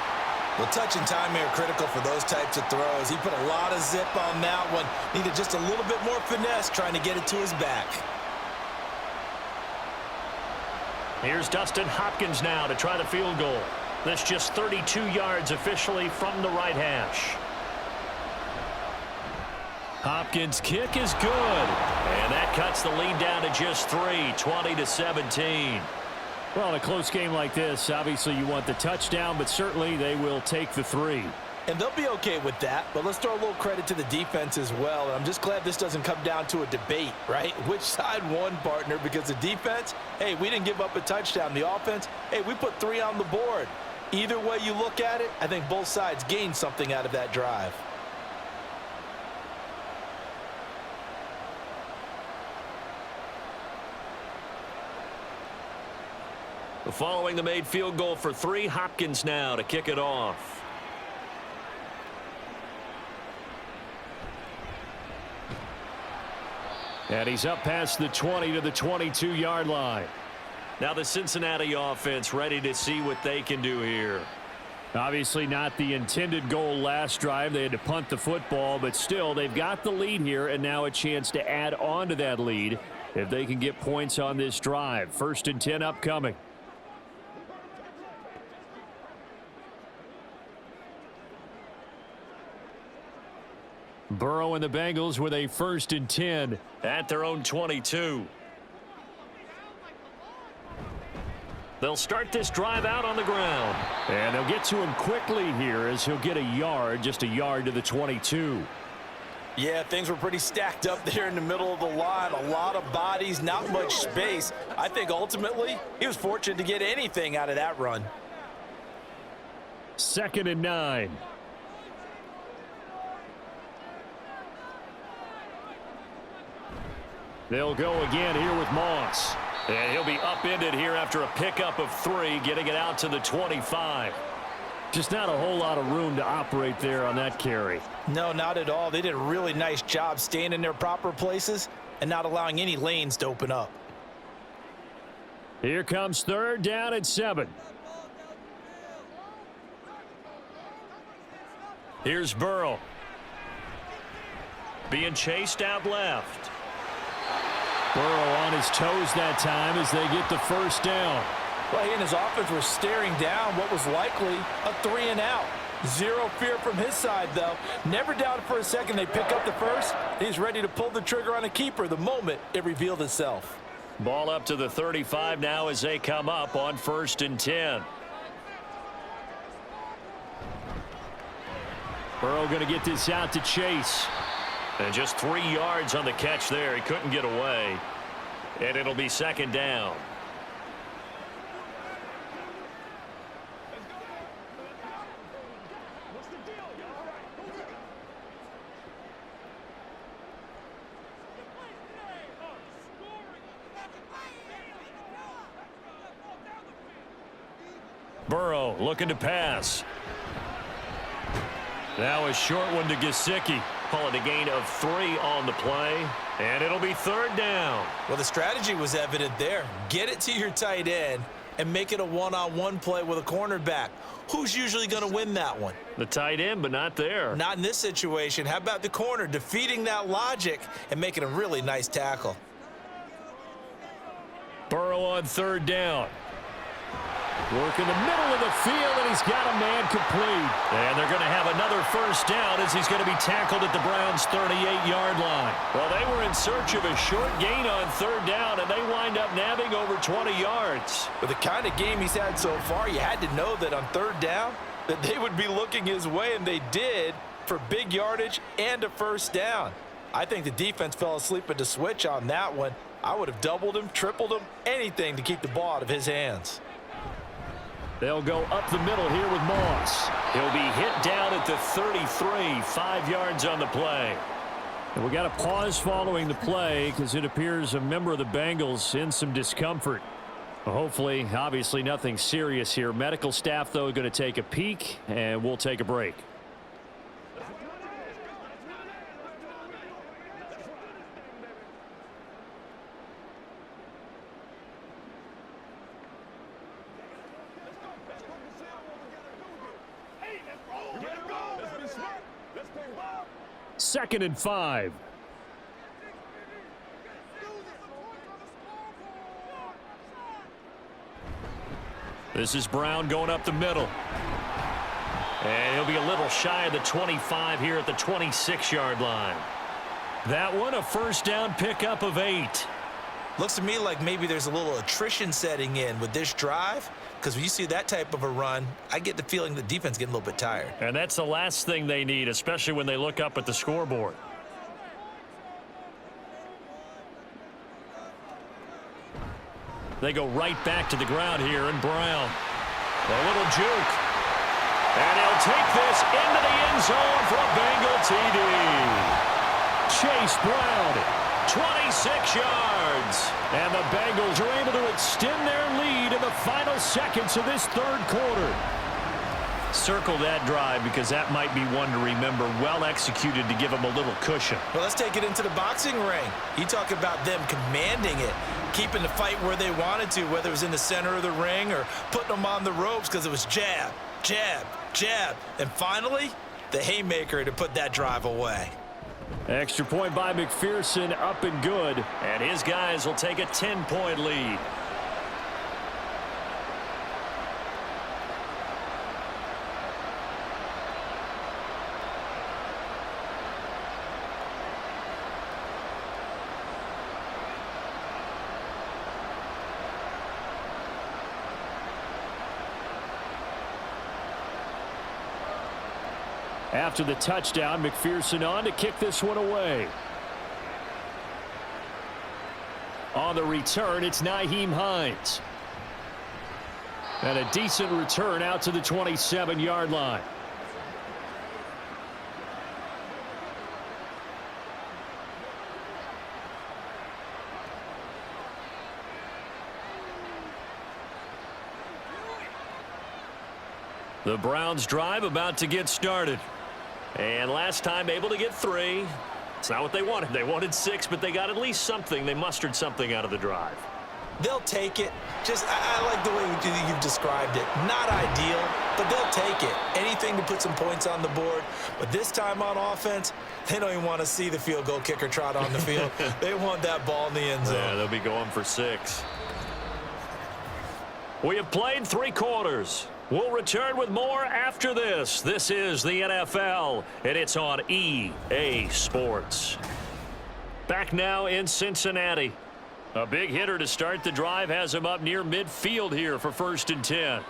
Well, touch and time are critical for those types of throws. He put a lot of zip on that one. Needed just a little bit more finesse trying to get it to his back. Here's Dustin Hopkins now to try the field goal. That's just 32 yards officially from the right hash. Hopkins' kick is good. And that cuts the lead down to just 3, 20-17. Well, in a close game like this, obviously you want the touchdown, but certainly they will take the 3. And they'll be okay with that, but let's throw a little credit to the defense as well. And I'm just glad this doesn't come down to a debate, right? Which side won, partner? Because the defense, hey, we didn't give up a touchdown. The offense, hey, we put 3 on the board. Either way you look at it, I think both sides gained something out of that drive. Following the made field goal for 3, Hopkins now to kick it off. And he's up past the 20 to the 22-yard line. Now the Cincinnati offense ready to see what they can do here. Obviously not the intended goal last drive. They had to punt the football, but still they've got the lead here and now a chance to add on to that lead if they can get points on this drive. 1st and 10 upcoming. Burrow and the Bengals with a 1st and 10. At their own 22. They'll start this drive out on the ground. And they'll get to him quickly here as he'll get a yard, just a yard to the 22. Yeah, things were pretty stacked up there in the middle of the line. A lot of bodies, not much space. I think ultimately he was fortunate to get anything out of that run. 2nd and 9. They'll go again here with Moss. And he'll be upended here after a pickup of 3, getting it out to the 25. Just not a whole lot of room to operate there on that carry. No, not at all. They did a really nice job staying in their proper places and not allowing any lanes to open up. Here comes 3rd down and 7. Here's Burrow. Being chased out left. Burrow on his toes that time as they get the 1st down. Well, he and his offense were staring down what was likely a 3 and out. Zero fear from his side, though. Never doubted for a second they pick up the 1st. He's ready to pull the trigger on a keeper the moment it revealed itself. Ball up to the 35 now as they come up on 1st and 10. Burrow going to get this out to Chase. And just 3 yards on the catch there. He couldn't get away. And it'll be 2nd down. What's the deal, y'all? All right. Burrow looking to pass. Now a short one to Gesicki. Call it a gain of 3 on the play. And it'll be 3rd down. Well, the strategy was evident there. Get it to your tight end and make it a one-on-one play with a cornerback. Who's usually going to win that one? The tight end, but not there. Not in this situation. How about the corner defeating that logic and making a really nice tackle? Burrow on 3rd down. Work in the middle of the field, and he's got a man complete. And they're going to have another 1st down as he's going to be tackled at the Browns' 38-yard line. Well, they were in search of a short gain on 3rd down, and they wind up nabbing over 20 yards. With the kind of game he's had so far, you had to know that on 3rd down that they would be looking his way, and they did, for big yardage and a 1st down. I think the defense fell asleep at the switch on that one. I would have doubled him, tripled him, anything to keep the ball out of his hands. They'll go up the middle here with Moss. He'll be hit down at the 33, 5 yards on the play. And we got a pause following the play because it appears a member of the Bengals in some discomfort. Hopefully, obviously nothing serious here. Medical staff, though, going to take a peek, and we'll take a break. Let's play ball. 2nd and 5. This is Brown going up the middle. And he'll be a little shy of the 25 here at the 26-yard line. That one, a 1st down pickup of 8. Looks to me like maybe there's a little attrition setting in with this drive, because when you see that type of a run, I get the feeling the defense getting a little bit tired. And that's the last thing they need, especially when they look up at the scoreboard. They go right back to the ground here, and Brown. A little juke. And he'll take this into the end zone for a Bengal TD. Chase Brown 26 yards. And the Bengals are able to extend their lead in the final seconds of this third quarter. Circle that drive because that might be one to remember. Well executed to give them a little cushion. Well, let's take it into the boxing ring. You talk about them commanding it, keeping the fight where they wanted to, whether it was in the center of the ring or putting them on the ropes because it was jab, jab, jab. And finally, the haymaker to put that drive away. Extra point by McPherson, up and good. And his guys will take a 10-point lead. After the touchdown, McPherson on to kick this one away. On the return, it's Nyheim Hines. And a decent return out to the 27-yard line. The Browns drive about to get started. And last time able to get 3. It's not what they wanted. They wanted 6, but they got at least something. They mustered something out of the drive. They'll take it. I like the way you've described it. Not ideal, but they'll take it. Anything to put some points on the board. But this time on offense, they don't even want to see the field goal kicker trot on the field. They want that ball in the end zone. Yeah, they'll be going for 6. We have played 3 quarters. We'll return with more after this. This is the NFL, and it's on EA Sports. Back now in Cincinnati. A big hitter to start the drive has him up near midfield here for 1st and 10.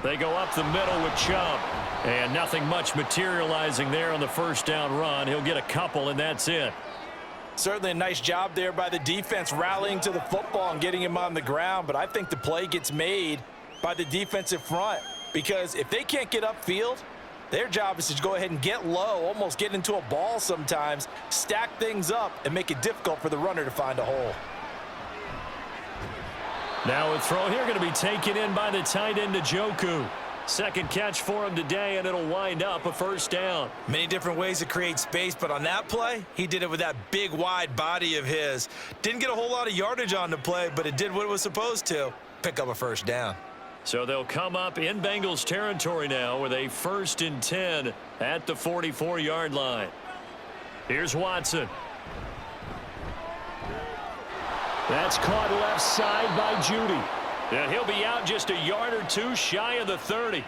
They go up the middle with Chubb. And nothing much materializing there on the first down run. He'll get a couple, and that's it. Certainly a nice job there by the defense rallying to the football and getting him on the ground, but I think the play gets made by the defensive front because if they can't get upfield, their job is to go ahead and get low, almost get into a ball sometimes, stack things up, and make it difficult for the runner to find a hole. Now a throw here going to be taken in by the tight end Njoku. Second catch for him today, and it'll wind up a 1st down. Many different ways to create space, but on that play, he did it with that big, wide body of his. Didn't get a whole lot of yardage on the play, but it did what it was supposed to, pick up a 1st down. So they'll come up in Bengals territory now with a 1st and 10 at the 44-yard line. Here's Watson. That's caught left side by Judy. And he'll be out just a yard or 2 shy of the 30.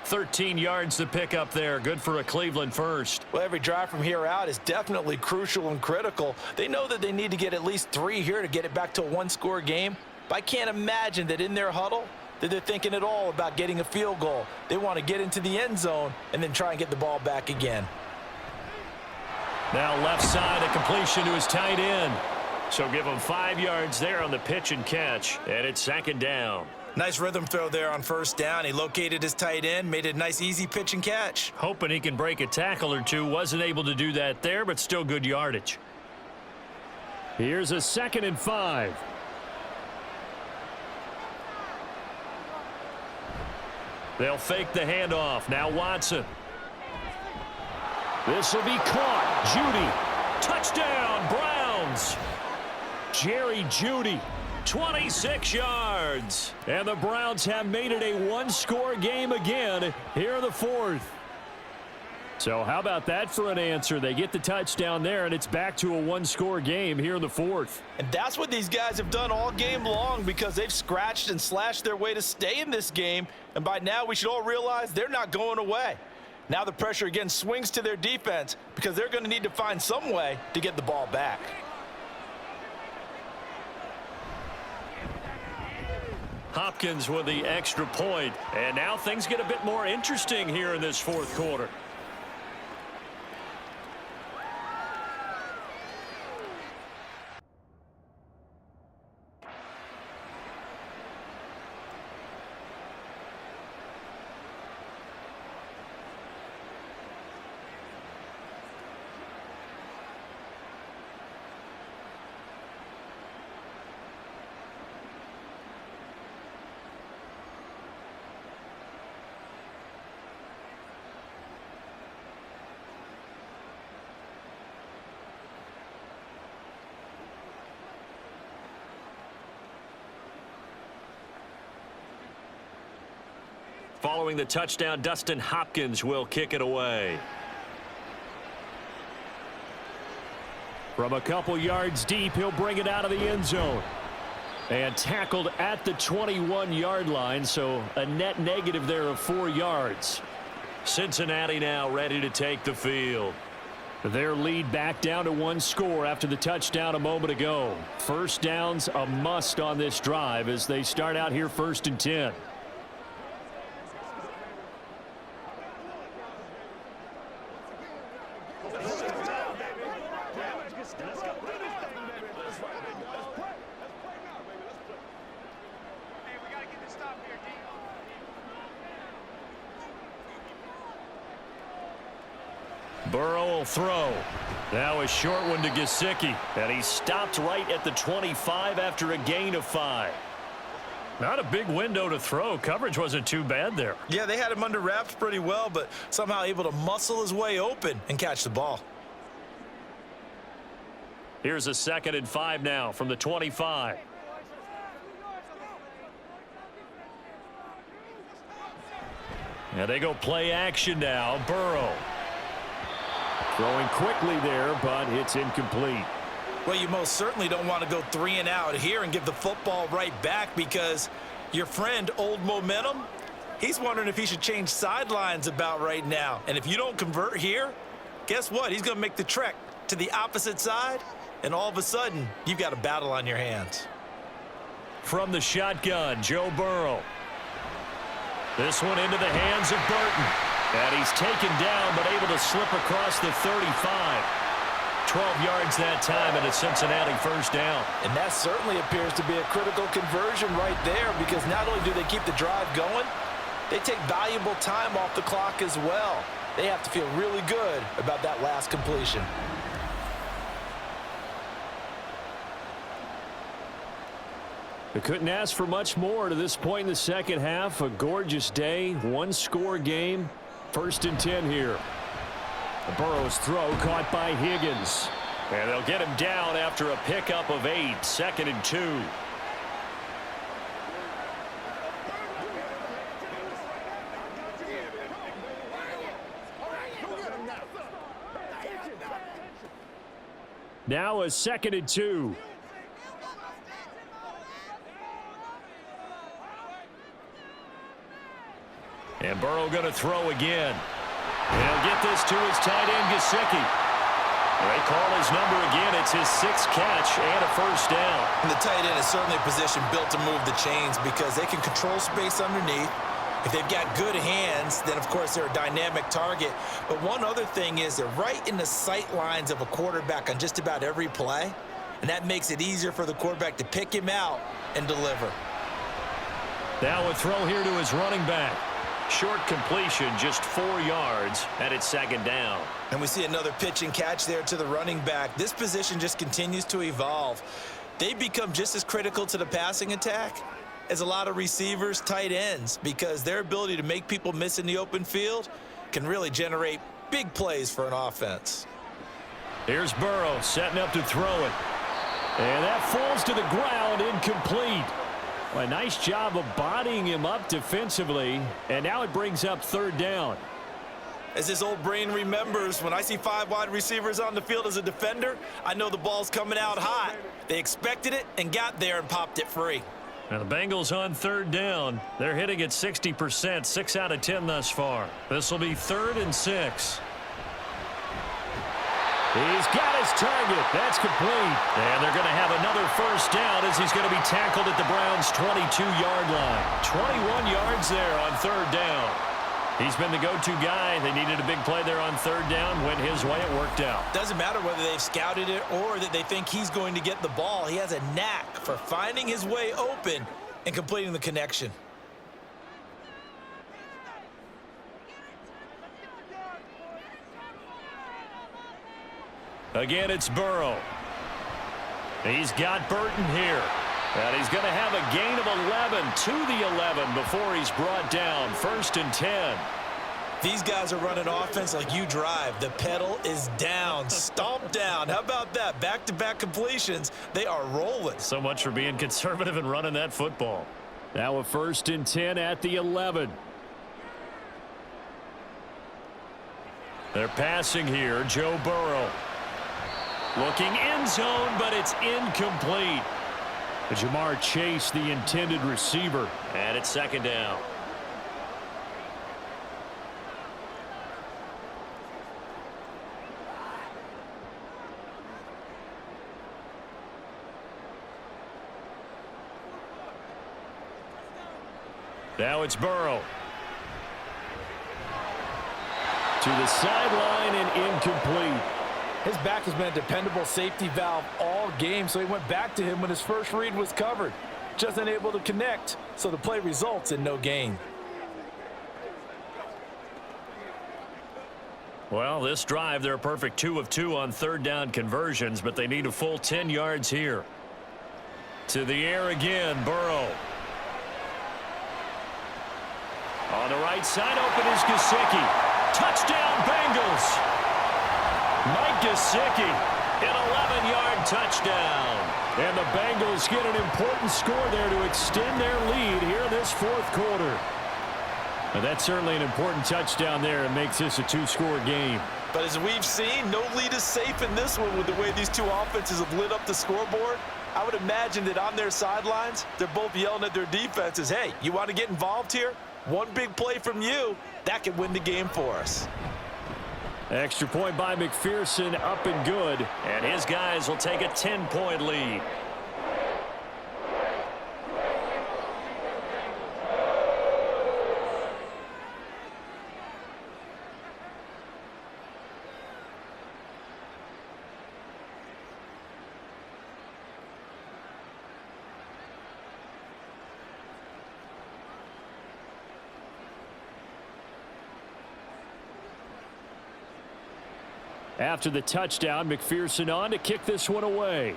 13 yards to pick up there. Good for a Cleveland first. Well, every drive from here out is definitely crucial and critical. They know that they need to get at least 3 here to get it back to a 1-score game. But I can't imagine that in their huddle that they're thinking at all about getting a field goal. They want to get into the end zone and then try and get the ball back again. Now left side, a completion to his tight end. So give him 5 yards there on the pitch and catch, and it's 2nd down. Nice rhythm throw there on 1st down. He located his tight end, made it a nice, easy pitch and catch. Hoping he can break a tackle or 2. Wasn't able to do that there, but still good yardage. Here's a 2nd and 5. They'll fake the handoff. Now Watson. This will be caught. Judy. Touchdown, Browns. Jerry Judy. 26 yards. And the Browns have made it a 1-score game again here in the 4th. So how about that for an answer? They get the touchdown there, and it's back to a 1-score game here in the 4th. And that's what these guys have done all game long because they've scratched and slashed their way to stay in this game. And by now, we should all realize they're not going away. Now the pressure again swings to their defense because they're going to need to find some way to get the ball back. Hopkins with the extra point. And now things get a bit more interesting here in this 4th quarter. following the touchdown, Dustin Hopkins will kick it away. From a couple yards deep, he'll bring it out of the end zone. And tackled at the 21-yard line, so a net negative there of 4 yards. Cincinnati now ready to take the field. Their lead back down to 1 score after the touchdown a moment ago. First down's a must on this drive as they start out here 1st and 10. Burrow will throw. Now a short one to Gesicki. And he stopped right at the 25 after a gain of 5. Not a big window to throw. Coverage wasn't too bad there. Yeah, they had him under wraps pretty well, but somehow able to muscle his way open and catch the ball. Here's a 2nd and 5 now from the 25. And they go play action now. Burrow. Throwing quickly there, but it's incomplete. Well, you most certainly don't want to go 3 and out here and give the football right back because your friend, Old Momentum, he's wondering if he should change sidelines about right now. And if you don't convert here, guess what? He's going to make the trek to the opposite side, and all of a sudden, you've got a battle on your hands. From the shotgun, Joe Burrow. This one into the hands of Burton. And he's taken down, but able to slip across the 35. 12 yards that time, and a Cincinnati first down. And that certainly appears to be a critical conversion right there because not only do they keep the drive going, they take valuable time off the clock as well. They have to feel really good about that last completion. They couldn't ask for much more to this point in the second half. A gorgeous day, 1-score game. 1st and 10 here. Burrow's throw caught by Higgins. And they'll get him down after a pickup of 8. 2nd and 2. Now a 2nd and 2. And Burrow going to throw again. And he'll get this to his tight end, Gesicki. They call his number again. It's his 6th catch and a first down. And the tight end is certainly a position built to move the chains because they can control space underneath. If they've got good hands, then, of course, they're a dynamic target. But one other thing is they're right in the sight lines of a quarterback on just about every play. And that makes it easier for the quarterback to pick him out and deliver. Now a throw here to his running back. Short completion, just 4 yards, and it's 2nd down. And we see another pitch and catch there to the running back. This position just continues to evolve. They become just as critical to the passing attack as a lot of receivers, tight ends, because their ability to make people miss in the open field can really generate big plays for an offense. Here's Burrow setting up to throw it. And that falls to the ground, incomplete. Well, a nice job of bodying him up defensively, and now it brings up 3rd down. As his old brain remembers, when I see 5 wide receivers on the field as a defender, I know the ball's coming out hot. They expected it and got there and popped it free. Now the Bengals on 3rd down. They're hitting at 60%, 6 out of 10 thus far. This will be 3rd and 6. He's got his target. That's complete. And they're going to have another first down as he's going to be tackled at the Browns' 22-yard line. 21 yards there on 3rd down. He's been the go-to guy. They needed a big play there on 3rd down. Went his way. It worked out. Doesn't matter whether they've scouted it or that they think he's going to get the ball. He has a knack for finding his way open and completing the connection. Again, it's Burrow. He's got Burton here. And he's going to have a gain of 11 to the 11 before he's brought down. 1st and 10. These guys are running offense like you drive. The pedal is down, stomp down. How about that? Back-to-back completions. They are rolling. So much for being conservative and running that football. Now a 1st and 10 at the 11. They're passing here. Joe Burrow. Looking end zone, but it's incomplete. Jamar Chase, the intended receiver. And it's second down. Now it's Burrow. To the sideline and incomplete. His back has been a dependable safety valve all game, so he went back to him when his first read was covered. Just unable to connect, so the play results in no gain. Well, this drive, they're a perfect 2 of 2 on third down conversions, but they need a full 10 yards here. To the air again, Burrow. On the right side, open is Gesicki. Touchdown, Bengals. Mike Gesicki, an 11-yard touchdown. And the Bengals get an important score there to extend their lead here in this fourth quarter. And that's certainly an important touchdown there. It makes this a 2-score game. But as we've seen, no lead is safe in this one with the way these two offenses have lit up the scoreboard. I would imagine that on their sidelines, they're both yelling at their defenses, hey, you want to get involved here? One big play from you, that could win the game for us. Extra point by McPherson, up and good. And his guys will take a 10-point lead. After the touchdown, McPherson on to kick this one away.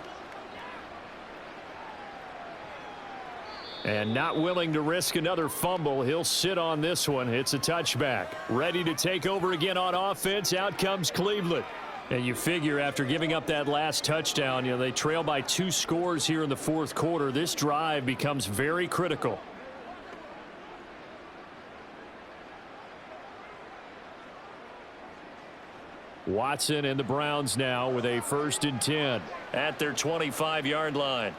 And not willing to risk another fumble, he'll sit on this one. It's a touchback. Ready to take over again on offense. Out comes Cleveland. And you figure after giving up that last touchdown, they trail by 2 scores here in the fourth quarter. This drive becomes very critical. Watson and the Browns now with a 1st and 10. At their 25-yard line.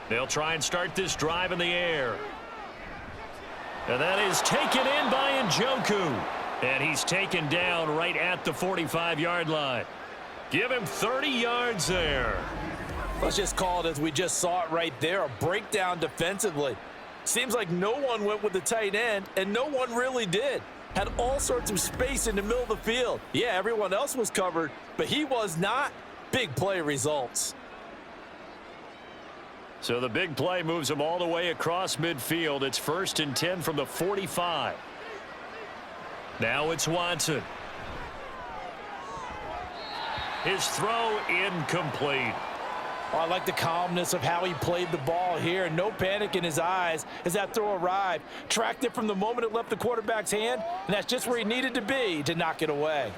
They'll try and start this drive in the air. And that is taken in by Njoku. And he's taken down right at the 45-yard line. Give him 30 yards there. Let's just call it as we just saw it right there, a breakdown defensively. Seems like no one went with the tight end, and no one really did. Had all sorts of space in the middle of the field. Yeah, everyone else was covered, but he was not. Big play results. So the big play moves him all the way across midfield. It's 1st and 10 from the 45. Now it's Watson. His throw incomplete. Oh, I like the calmness of how he played the ball here. No panic in his eyes as that throw arrived. Tracked it from the moment it left the quarterback's hand, and that's just where he needed to be to knock it away.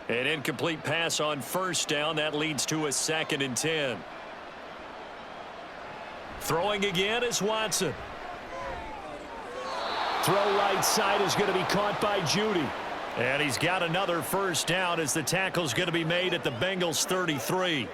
An incomplete pass on 1st down. That leads to a 2nd and 10. Throwing again is Watson. Throw right side is going to be caught by Judy. And he's got another 1st down as the tackle's going to be made at the Bengals 33.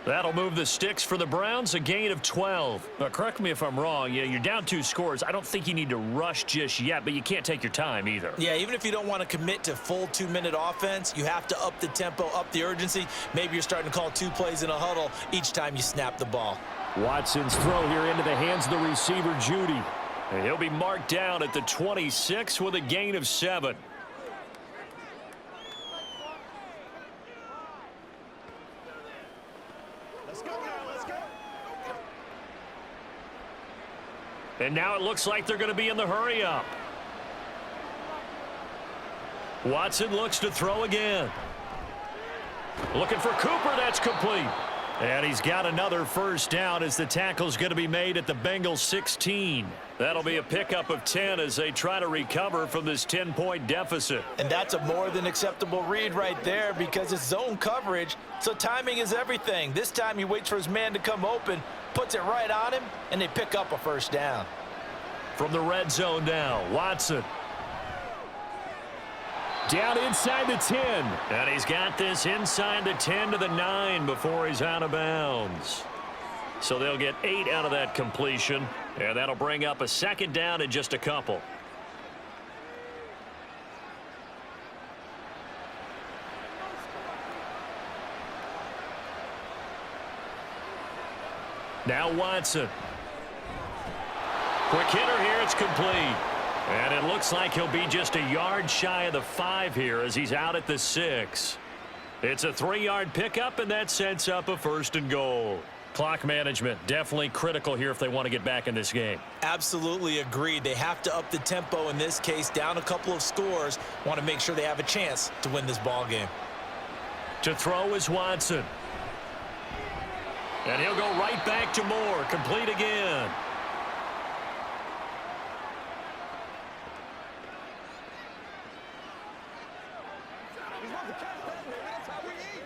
That'll move the sticks for the Browns, a gain of 12. But correct me if I'm wrong. You're down 2 scores. I don't think you need to rush just yet, but you can't take your time either. Yeah, even if you don't want to commit to full 2-minute offense, you have to up the tempo, up the urgency. Maybe you're starting to call 2 plays in a huddle each time you snap the ball. Watson's throw here into the hands of the receiver, Judy. And he'll be marked down at the 26 with a gain of 7. And now it looks like they're going to be in the hurry up. Watson looks to throw again. Looking for Cooper. That's complete. And he's got another 1st down as the tackle's going to be made at the Bengals 16. That'll be a pickup of 10 as they try to recover from this 10-point deficit. And that's a more than acceptable read right there because it's zone coverage, so timing is everything. This time he waits for his man to come open, puts it right on him, and they pick up a 1st down. From the red zone now, Watson. Down inside the 10. And he's got this inside the 10 to the 9 before he's out of bounds. So they'll get 8 out of that completion, and that'll bring up a second down in just a couple. Now Watson. Quick hitter here, it's complete. And it looks like he'll be just a yard shy of the 5 here as he's out at the 6. It's a 3-yard pickup, and that sets up a 1st and goal. Clock management, definitely critical here if they want to get back in this game. Absolutely agreed. They have to up the tempo in this case, down a couple of scores. Want to make sure they have a chance to win this ball game. To throw is Watson. And he'll go right back to Moore, complete again. He's about to catch that, baby. That's how we eat.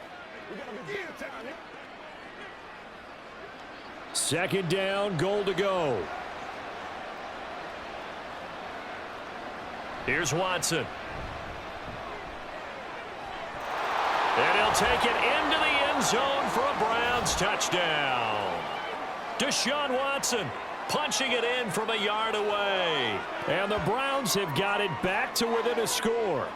We got to be big time here. Second down, goal to go. Here's Watson. And he'll take it into the end zone for a Browns touchdown. Deshaun Watson punching it in from a yard away. And the Browns have got it back to within a score.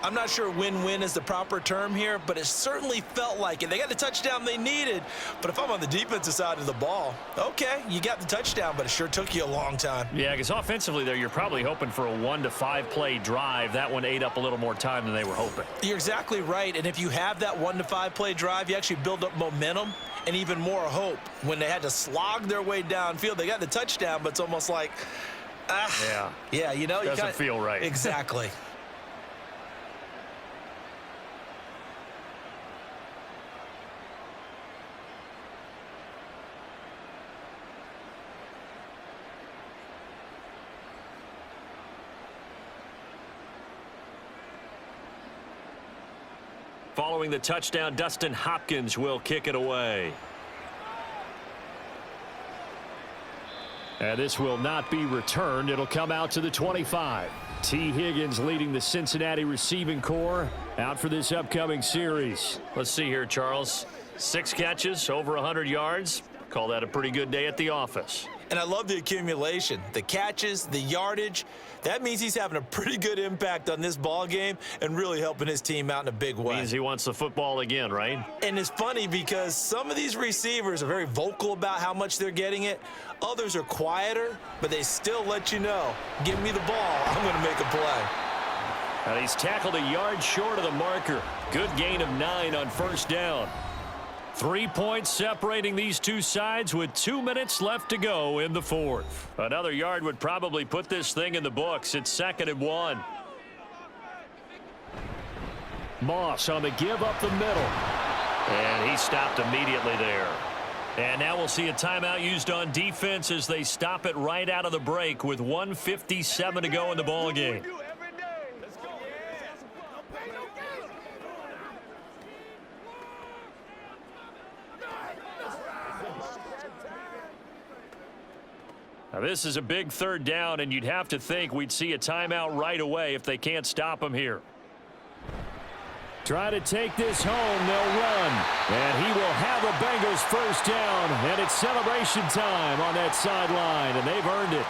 I'm not sure win-win is the proper term here, but it certainly felt like it. They got the touchdown they needed, but if I'm on the defensive side of the ball, okay, you got the touchdown, but it sure took you a long time. Yeah, because offensively there, you're probably hoping for a 1 to 5 play drive. That one ate up a little more time than they were hoping. You're exactly right, and if you have that 1 to 5 play drive, you actually build up momentum and even more hope. When they had to slog their way downfield, they got the touchdown, but it's almost like, yeah, you know, Doesn't feel right. Exactly. Following the touchdown, Dustin Hopkins will kick it away. And this will not be returned. It'll come out to the 25. T. Higgins leading the Cincinnati receiving corps out for this upcoming series. Let's see here, Charles. 6 catches, over 100 yards. Call that a pretty good day at the office. And I love the accumulation, the catches, the yardage. That means he's having a pretty good impact on this ball game and really helping his team out in a big way. Means he wants the football again, right? And it's funny because some of these receivers are very vocal about how much they're getting it. Others are quieter, but they still let you know, give me the ball, I'm going to make a play. And he's tackled a yard short of the marker. Good gain of 9 on 1st down. 3 points separating these two sides with 2 minutes left to go in the 4th. Another yard would probably put this thing in the books. It's 2nd and 1. Moss on the give up the middle. And he stopped immediately there. And now we'll see a timeout used on defense as they stop it right out of the break with 1:57 to go in the ball game. Every day. Let's go. Let's have some fun. Now this is a big 3rd down, and you'd have to think we'd see a timeout right away if they can't stop him here. Try to take this home, they'll run. And he will have a Bengals 1st down, and it's celebration time on that sideline, and they've earned it.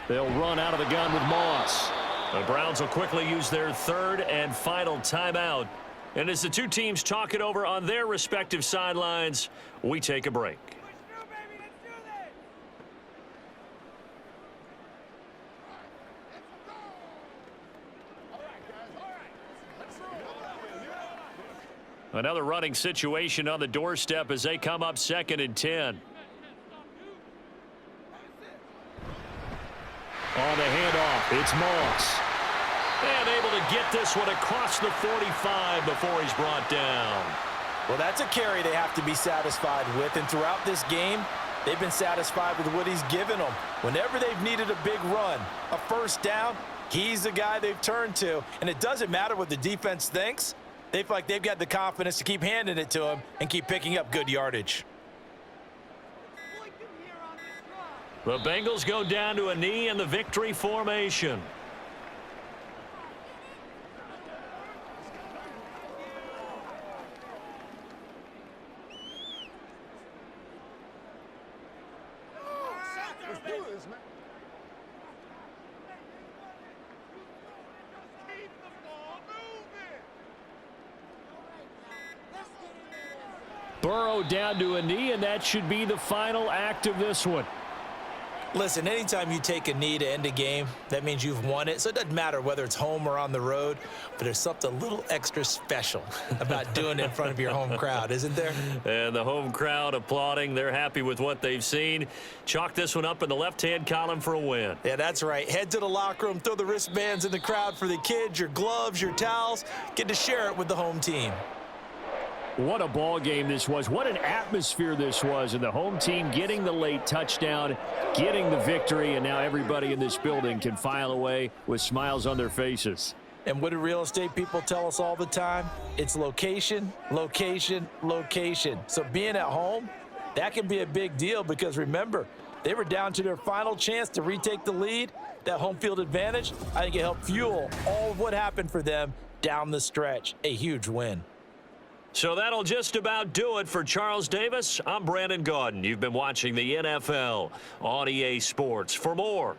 They'll run out of the gun with Moss. The Browns will quickly use their 3rd and final timeout. And as the two teams talk it over on their respective sidelines, we take a break. Another running situation on the doorstep as they come up 2nd and 10. On the handoff, it's Moss. And able to get this one across the 45 before he's brought down. Well, that's a carry they have to be satisfied with, and throughout this game, they've been satisfied with what he's given them. Whenever they've needed a big run, a first down, he's the guy they've turned to, and it doesn't matter what the defense thinks. They feel like they've got the confidence to keep handing it to him and keep picking up good yardage. The Bengals go down to a knee in the victory formation. Let's do this, man. Keep the ball moving. Burrow down to a knee, and that should be the final act of this one. Listen, anytime you take a knee to end a game, that means you've won it. So it doesn't matter whether it's home or on the road, but there's something a little extra special about doing it in front of your home crowd, isn't there? And the home crowd applauding. They're happy with what they've seen. Chalk this one up in the left-hand column for a win. Yeah, that's right. Head to the locker room, throw the wristbands in the crowd for the kids, your gloves, your towels. Get to share it with the home team. What a ball game this was. What an atmosphere this was. And the home team getting the late touchdown, getting the victory, and now everybody in this building can file away with smiles on their faces. And what do real estate people tell us all the time? It's location, location, location. So being at home, that can be a big deal because remember, they were down to their final chance to retake the lead. That home field advantage, I think it helped fuel all of what happened for them down the stretch. A huge win. So that'll just about do it for Charles Davis. I'm Brandon Gaudin. You've been watching the NFL on EA Sports. For more